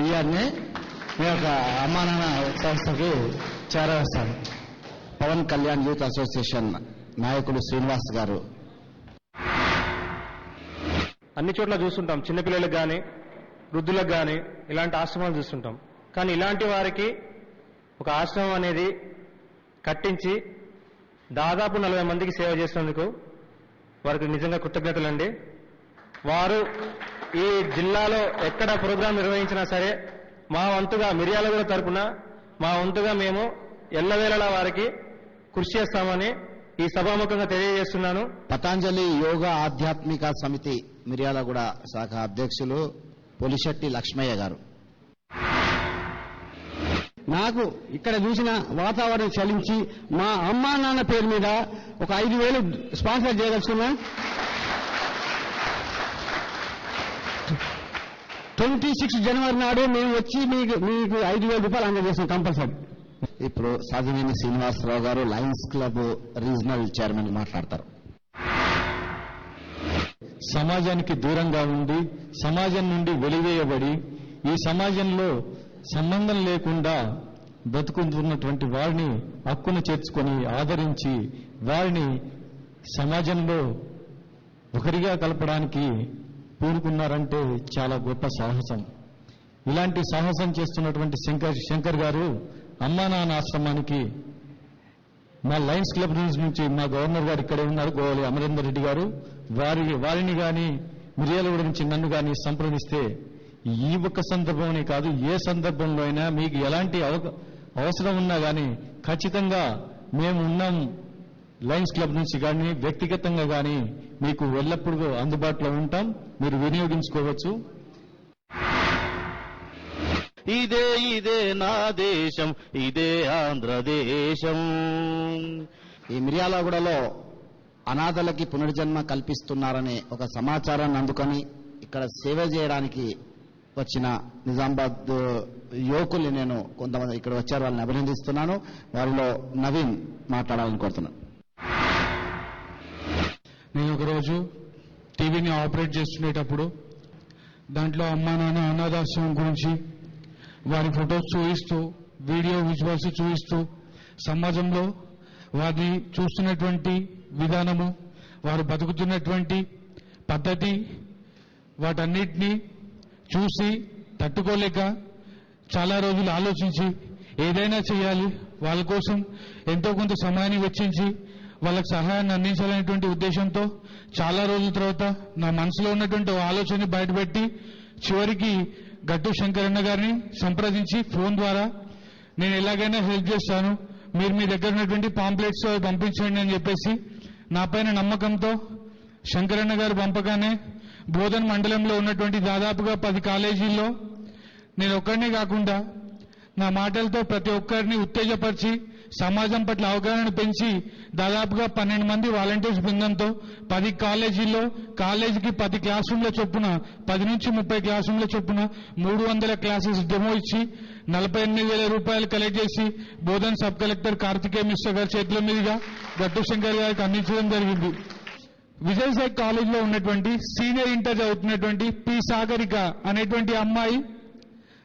బియ్యాన్ని మీ యొక్క అమ్మా నాన్న సంస్థకి చేరవేస్తాను. పవన్ కళ్యాణ్ యూత్ అసోసియేషన్ నాయకులు శ్రీనివాస్ గారు. అన్ని చోట్ల చూస్తుంటాం, చిన్నపిల్లలకు కానీ వృద్ధులకు కానీ ఇలాంటి ఆశ్రమాలు చూస్తుంటాం. కానీ ఇలాంటి వారికి ఒక ఆశ్రమం అనేది కట్టించి దాదాపు 40 మందికి సేవ చేసినందుకు వారికి నిజంగా కృతజ్ఞతలండి. వారు ఈ జిల్లాలో ఎక్కడ ప్రోగ్రాం నిర్వహించినా సరే మా వంతుగా మిర్యాలగూడ తరపున మా వంతుగా మేము ఎల్లవేళలా వారికి కృషి చేస్తామని ఈ సభాముఖంగా తెలియజేస్తున్నాను. పతాంజలి యోగా ఆధ్యాత్మిక సమితి మిర్యాలగూడ శాఖ అధ్యక్షులు పొలిశెట్టి లక్ష్మయ్య గారు. నాకు ఇక్కడ చూసిన వాతావరణం చలించి మా అమ్మా నాన్న పేరు మీద ఒక 5,000 స్పాన్సర్ చేయదలుచుకున్నా. 26 జనవరి నాడు మేము వచ్చి మీకు 5,000 రూపాయలు అందజేస్తాం కంపల్సరీ. ఇప్పుడు సాధినేని శ్రీనివాసరావు గారు లయన్స్ క్లబ్ రీజనల్ చైర్మన్ మాట్లాడతారు. సమాజానికి దూరంగా ఉండి సమాజం నుండి వెలివేయబడి ఈ సమాజంలో సంబంధం లేకుండా బ్రతుకుతున్నటువంటి వారిని హక్కును చేర్చుకొని ఆదరించి వారిని సమాజంలో ఒకరిగా కలపడానికి పూనుకున్నారంటే చాలా గొప్ప సాహసం. ఇలాంటి సాహసం చేస్తున్నటువంటి శంకర్ గారు అమ్మా నాన్న ఆశ్రమానికి మా లయన్స్ క్లబ్ నుంచి మా గవర్నర్ గారు ఇక్కడే ఉన్నారు, గోవాలి అమరేందర్ రెడ్డి గారు, వారిని కానీ మిర్యాలగూడ నుంచి నన్ను కానీ సంప్రదిస్తే ఈ ఒక్క సందర్భంనే కాదు ఏ సందర్భంలో అయినా మీకు ఎలాంటి అవసరం ఉన్నా కానీ ఖచ్చితంగా మేము ఉన్నాం. లయన్స్ క్లబ్ నుంచి కానీ వ్యక్తిగతంగా కానీ మీకు ఎల్లప్పుడూ అందుబాటులో ఉంటాం, మీరు వినియోగించుకోవచ్చు. ఇదే నా దేశం, ఇదే ఆంధ్రదేశం. ఈ మిర్యాలగూడలో అనాథలకి పునర్జన్మ కల్పిస్తున్నారనే ఒక సమాచారాన్ని అందుకొని ఇక్కడ సేవ చేయడానికి వచ్చిన నిజామాబాద్ యువకుల్ని నేను కొంతమంది ఇక్కడ వచ్చారు, వాళ్ళని అభినందిస్తున్నాను. వారిలో నవీన్ మాట్లాడాలని కోరుతున్నాను. నేను ఒకరోజు టీవీని ఆపరేట్ చేస్తుండేటప్పుడు దాంట్లో అమ్మా నాన్న అనాథాశ్రమం గురించి వారి ఫొటోస్ చూపిస్తూ వీడియో విజువల్స్ చూపిస్తూ సమాజంలో వారిని చూస్తున్నటువంటి విధానము, వారు బతుకుతున్నటువంటి పద్ధతి, వాటన్నిటినీ చూసి తట్టుకోలేక చాలా రోజులు ఆలోచించి ఏదైనా చేయాలి, వాళ్ళ కోసం ఎంతో కొంత సమయాన్ని వెచ్చించి వాళ్ళకి సహాయాన్ని అందించాలనేటువంటి ఉద్దేశంతో చాలా రోజుల తర్వాత నా మనసులో ఉన్నటువంటి ఆలోచనని బయటపెట్టి చివరికి గట్టు శంకరన్న గారిని సంప్రదించి ఫోన్ ద్వారా నేను ఎలాగైనా హెల్ప్ చేస్తాను, మీరు మీ దగ్గర ఉన్నటువంటి పాంప్లెట్స్ పంపించండి అని చెప్పేసి నా పైన నమ్మకంతో శంకరన్న గారు పంపగానే బోధన్ మండలంలో ఉన్నటువంటి దాదాపుగా 10 కాలేజీల్లో నేను ఒక్కడినే కాకుండా నా మాటలతో ప్రతి ఒక్కరిని ఉత్తేజపరిచి సమాజం పట్ల అవగాహన పెంచి దాదాపుగా 12 మంది వాలంటీర్స్ బృందంతో 10 కాలేజీల్లో కాలేజీకి 10 క్లాస్ రూమ్ల చొప్పున 10 నుంచి 30 క్లాస్ రూమ్ల చొప్పున 300 క్లాసెస్ డెమో ఇచ్చి 48,000 రూపాయలు కలెక్ట్ చేసి బోధన్ సబ్ కలెక్టర్ కార్తికేయ మిశ్రా గారి చేతుల మీదుగా గట్టు శంకర్ గారికి అందించడం జరిగింది. విజయసాయి కాలేజీలో ఉన్నటువంటి సీనియర్ ఇంటర్ చదువుతున్నటువంటి పి సాగరిక అనేటువంటి అమ్మాయి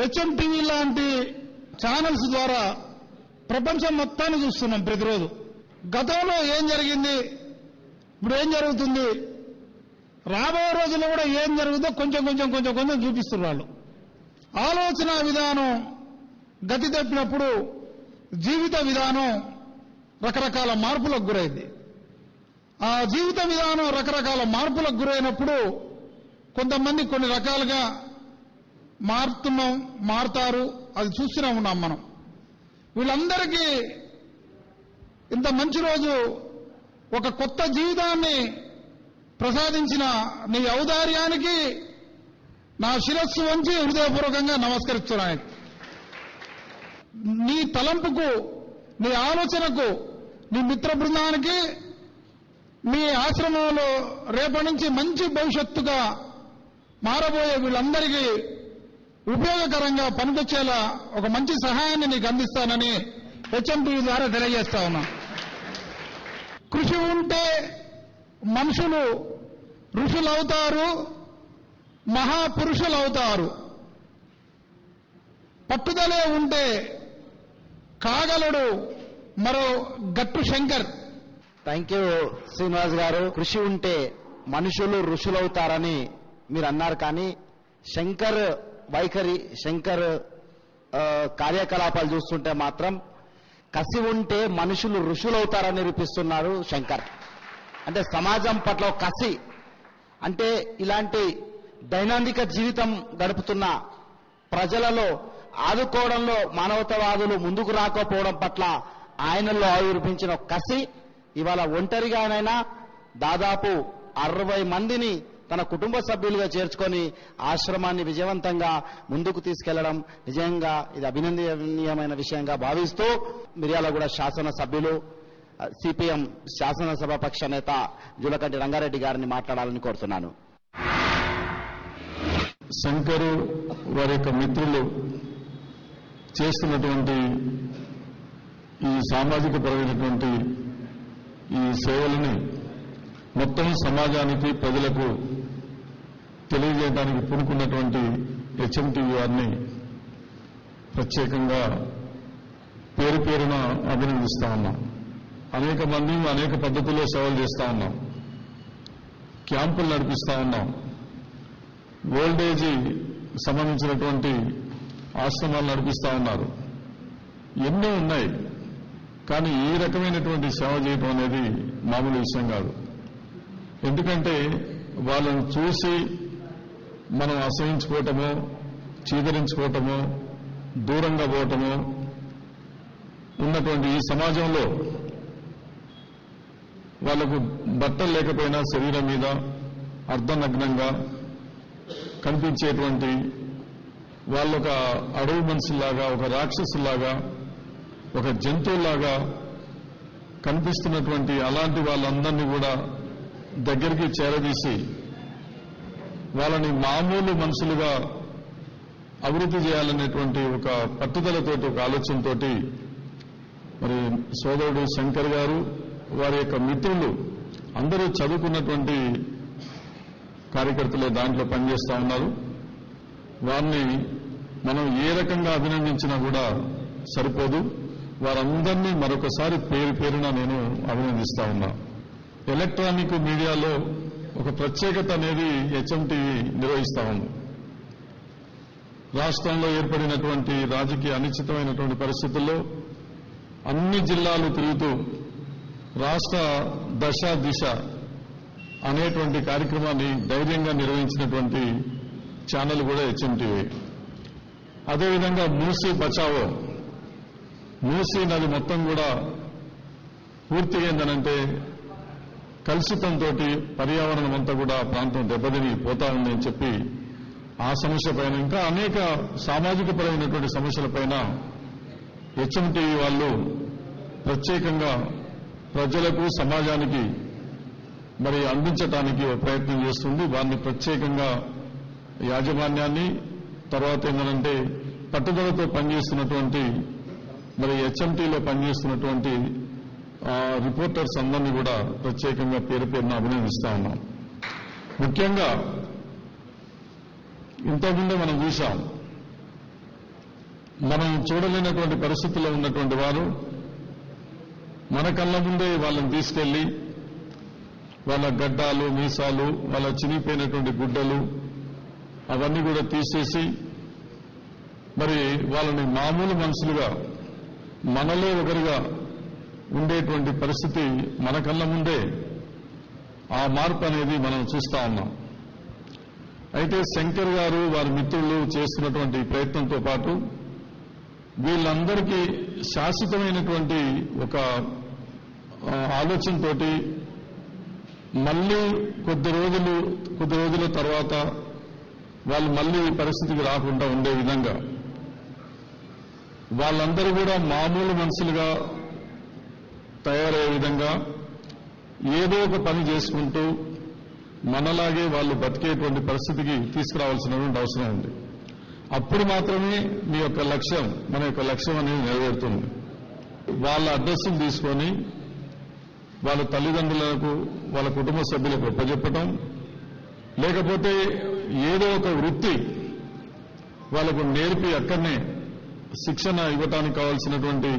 హెచ్ఎంటీవీ లాంటి ఛానల్స్ ద్వారా ప్రపంచం మొత్తాన్ని చూస్తున్నాం ప్రతిరోజు. గతంలో ఏం జరిగింది, ఇప్పుడు ఏం జరుగుతుంది, రాబోయే రోజుల్లో కూడా ఏం జరుగుతుందో కొంచెం చూపిస్తున్నారు వాళ్ళు. ఆలోచన విధానం గతి తప్పినప్పుడు జీవిత విధానం రకరకాల మార్పులకు గురైంది. ఆ జీవిత విధానం రకరకాల మార్పులకు గురైనప్పుడు కొంతమంది కొన్ని రకాలుగా మారుతారు. అది చూస్తూనే ఉన్నాం మనం. వీళ్ళందరికీ ఇంత మంచి రోజు, ఒక కొత్త జీవితాన్ని ప్రసాదించిన నీ ఔదార్యానికి నా శిరస్సు వంచి హృదయపూర్వకంగా నమస్కరిస్తున్నాను. నీ తలంపుకు, నీ ఆలోచనకు, నీ మిత్ర బృందానికి, మీ ఆశ్రమంలో రేపటి నుంచి మంచి భవిష్యత్తుగా మారబోయే వీళ్ళందరికీ ఉపయోగకరంగా పనికొచ్చేలా ఒక మంచి సహాయాన్ని నీకు అందిస్తానని హెచ్ఎంటీవీ ద్వారా తెలియజేస్తా ఉన్నా. కృషి ఉంటే మనుషులు ఋషులవుతారు, మహాపురుషులవుతారు. పట్టుదలే ఉంటే కాగలడు మరో గట్టు శంకర్. థ్యాంక్ యూ శ్రీనివాస్ గారు. కృషి ఉంటే మనుషులు ఋషులవుతారని మీరు అన్నారు, కానీ శంకర్ వైఖరి, శంకర్ కార్యకలాపాలు చూస్తుంటే మాత్రం కసి ఉంటే మనుషులు ఋషులవుతారని నిరూపిస్తున్నారు శంకర్. అంటే సమాజం పట్ల కసి, అంటే ఇలాంటి దైనందిక జీవితం గడుపుతున్న ప్రజలలో ఆదుకోవడంలో మానవతావాదులు ముందుకు రాకపోవడం పట్ల ఆయనలో ఆవిర్భించిన కసి ఇవాళ ఒంటరిగానైనా దాదాపు 60 మందిని తన కుటుంబ సభ్యులుగా చేర్చుకొని ఆశ్రమాన్ని విజయవంతంగా ముందుకు తీసుకెళ్లడం నిజంగా ఇది అభినందనీయమైన విషయంగా భావిస్తూ మిర్యాలగూడ శాసనసభ్యులు సిపిఎం శాసనసభాపక్ష నేత జులకంటి రంగారెడ్డి గారిని మాట్లాడాలని కోరుతున్నాను. శంకరు వారి యొక్క మిత్రులు చేస్తున్నటువంటి ఈ సామాజిక పరమైనటువంటి ఈ సేవలని మొత్తం సమాజానికి, ప్రజలకు తెలియజేయడానికి పూనుకున్నటువంటి హెచ్ఎంటీవీ వారిని ప్రత్యేకంగా పేరున అభినందిస్తా ఉన్నాం. అనేక మంది అనేక పద్ధతుల్లో సేవలు చేస్తా ఉన్నాం. క్యాంపులు నడిపిస్తా ఉన్నాం. ఓల్డ్ ఏజ్ సంబంధించినటువంటి ఆశ్రమాలు నడిపిస్తా ఉన్నారు. ఎన్నో ఉన్నాయి, కానీ ఈ రకమైనటువంటి సేవ చేయడం అనేది మామూలు విషయం కాదు. ఎందుకంటే వాళ్ళని చూసి మనం అసహించుకోవటమో, చీదరించుకోవటమో, దూరంగా పోవటమో ఉన్నటువంటి ఈ సమాజంలో వాళ్లకు బట్టలు లేకపోయినా శరీరం మీద అర్ధనగ్నంగా కనిపించేటువంటి వాళ్ళొక అడవి మనుషుల్లాగా, ఒక రాక్షసులాగా, ఒక జంతువులాగా కనిపిస్తున్నటువంటి అలాంటి వాళ్ళందరినీ కూడా దగ్గరికి చేరదీసి వాళ్ళని మామూలు మనుషులుగా అభివృద్ధి చేయాలనేటువంటి ఒక పట్టుదలతోటి, ఒక ఆలోచనతోటి మరి సోదరుడు శంకర్ గారు, వారి యొక్క మిత్రులు అందరూ చదువుకున్నటువంటి కార్యకర్తలే దాంట్లో పనిచేస్తా ఉన్నారు. వారిని మనం ఏ రకంగా అభినందించినా కూడా సరిపోదు. వారందరినీ మరొకసారి పేరున నేను అభినందిస్తా ఉన్నా. ఎలక్ట్రానిక్ మీడియాలో ఒక ప్రత్యేకత అనేది హెచ్ఎంటీవీ నిర్వహిస్తా ఉంది. రాష్ట్రంలో ఏర్పడినటువంటి రాజకీయ అనిశ్చితమైనటువంటి పరిస్థితుల్లో అన్ని జిల్లాలు తిరుగుతూ రాష్ట్ర దశ దిశ అనేటువంటి కార్యక్రమాన్ని ధైర్యంగా నిర్వహించినటువంటి ఛానల్ కూడా హెచ్ఎంటీవీ. అదేవిధంగా మూసీ బచావో, మూసీ నది మొత్తం కూడా పూర్తిగా ఏందనంటే కలుషితంతో పర్యావరణం అంతా కూడా ప్రాంతం దెబ్బతిని పోతా ఉంది అని చెప్పి ఆ సమస్య పైన, ఇంకా అనేక సామాజిక పరమైనటువంటి సమస్యలపైన హెచ్ఎంటీవీ వాళ్ళు ప్రత్యేకంగా ప్రజలకు, సమాజానికి మరి అందించడానికి ప్రయత్నం చేస్తుంది. వారిని ప్రత్యేకంగా యాజమాన్యాన్ని, తర్వాత ఏంటంటే పట్టుదలతో పనిచేస్తున్నటువంటి మరి హెచ్ఎంటీలో పనిచేస్తున్నటువంటి రిపోర్టర్స్ అందరినీ కూడా ప్రత్యేకంగా పేరున అభినందిస్తా ఉన్నాం. ముఖ్యంగా ఇంతకుముందే మనం చూశాం, మనం చూడలేనటువంటి పరిస్థితుల్లో ఉన్నటువంటి వారు మన కళ్ళ ముందే వాళ్ళని తీసుకెళ్లి వాళ్ళ గడ్డాలు, మీసాలు, వాళ్ళ చినిగిపోయినటువంటి గుడ్డలు అవన్నీ కూడా తీసేసి మరి వాళ్ళని మామూలు మనుషులుగా మనలో ఒకరిగా ఉండేటువంటి పరిస్థితి మన కళ్ళ ముందే ఆ మార్పు అనేది మనం చూస్తా ఉన్నాం. అయితే శంకర్ గారు వారి మిత్రులు చేస్తున్నటువంటి ప్రయత్నంతో పాటు వీళ్ళందరికీ శాశ్వతమైనటువంటి ఒక ఆలోచనతోటి మళ్ళీ కొద్ది రోజుల తర్వాత వాళ్ళు మళ్ళీ ఈ పరిస్థితికి రాకుండా ఉండే విధంగా వాళ్ళందరూ కూడా మామూలు మనుషులుగా తయారయ్యే విధంగా ఏదో ఒక పని చేసుకుంటూ మనలాగే వాళ్ళు బతికేటువంటి పరిస్థితికి తీసుకురావాల్సినటువంటి అవసరం ఉంది. అప్పుడు మాత్రమే మీ యొక్క లక్ష్యం, మన యొక్క లక్ష్యం అనేది నెరవేరుతుంది. వాళ్ళ అడ్రస్సులు తీసుకొని వాళ్ళ తల్లిదండ్రులకు, వాళ్ళ కుటుంబ సభ్యులకు ఒప్పజెప్పటం, లేకపోతే ఏదో ఒక వృత్తి వాళ్ళకు నేర్పి అక్కడనే శిక్షణ ఇవ్వటానికి కావాల్సినటువంటి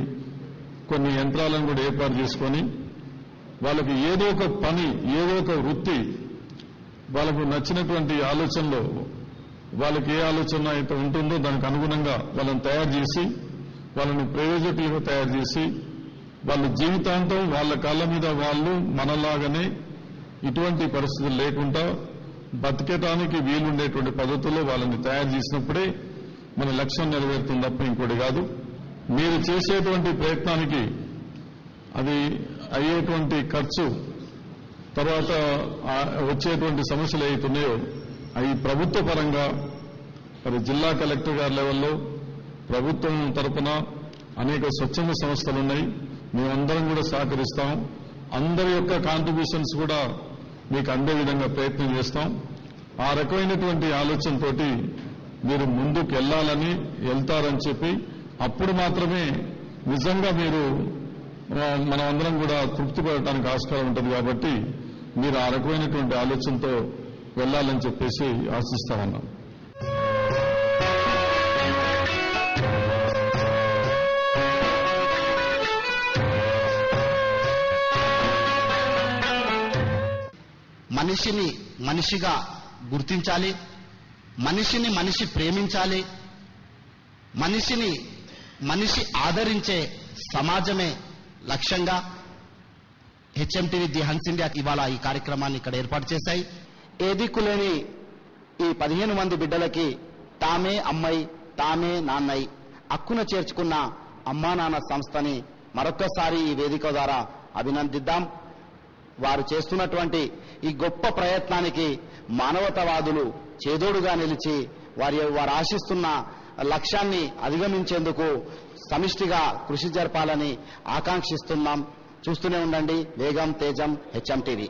కొన్ని యంత్రాలను కూడా ఏర్పాటు చేసుకొని వాళ్ళకి ఏదో ఒక పని, ఏదో ఒక వృత్తి వాళ్ళకు నచ్చినటువంటి ఆలోచనలో వాళ్ళకి ఏ ఆలోచన అయితే ఉంటుందో దానికి అనుగుణంగా వాళ్ళని తయారు చేసి వాళ్ళని ప్రయోజకులుగా తయారు చేసి వాళ్ళ జీవితాంతం వాళ్ళ కాళ్ళ మీద వాళ్ళు మనలాగానే ఇటువంటి పరిస్థితులు లేకుండా బతికేటానికి వీలుండేటువంటి పద్ధతుల్లో వాళ్ళని తయారు చేసినప్పుడే మన లక్ష్యం నెరవేరుతుంది తప్ప ఇంకోటి కాదు. మీరు చేసేటువంటి ప్రయత్నానికి అది అయ్యేటువంటి ఖర్చు, తర్వాత వచ్చేటువంటి సమస్యలు ఏవైతున్నాయో అవి ప్రభుత్వ పరంగా మరి జిల్లా కలెక్టర్ గారి లెవెల్లో ప్రభుత్వం తరపున అనేక స్వచ్ఛంద సంస్థలు ఉన్నాయి. మేమందరం కూడా సహకరిస్తాం. అందరి యొక్క కాంట్రిబ్యూషన్స్ కూడా మీకు అందే విధంగా ప్రయత్నం చేస్తాం. ఆ రకమైనటువంటి ఆలోచనతోటి మీరు ముందుకు వెళ్తారని చెప్పి అప్పుడు మాత్రమే నిజంగా మీరు మనమందరం కూడా తృప్తి పడటానికి ఆస్కారం ఉంటుంది. కాబట్టి మీరు ఆ రకమైనటువంటి ఆలోచనతో వెళ్లాలని చెప్పేసి ఆశిస్తా ఉన్నాం. మనిషిని మనిషిగా గుర్తించాలి, మనిషిని మనిషి ప్రేమించాలి, మనిషిని మనిషి ఆదరించే సమాజమే లక్ష్యంగా హెచ్ఎంటీవీ ది హన్స్ ఇండియా ఇవాళ ఈ కార్యక్రమాన్ని ఇక్కడ ఏర్పాటు చేశాయి. ఏ దిక్కులేని ఈ 15 మంది బిడ్డలకి తామే అమ్మై తామే నాన్నై హక్కున చేర్చుకున్న అమ్మా నాన్న సంస్థని మరొక్కసారి ఈ వేదిక ద్వారా అభినందిద్దాం. వారు చేస్తున్నటువంటి ఈ గొప్ప ప్రయత్నానికి మానవతావాదులు చేదోడుగా నిలిచి వారు ఆశిస్తున్న లక్ష్యాన్ని అధిగమించేందుకు సమిష్టిగా కృషి జరపాలని ఆకాంక్షిస్తున్నాం. చూస్తూనే ఉండండి వేగం తేజం హెచ్ఎంటీవీ.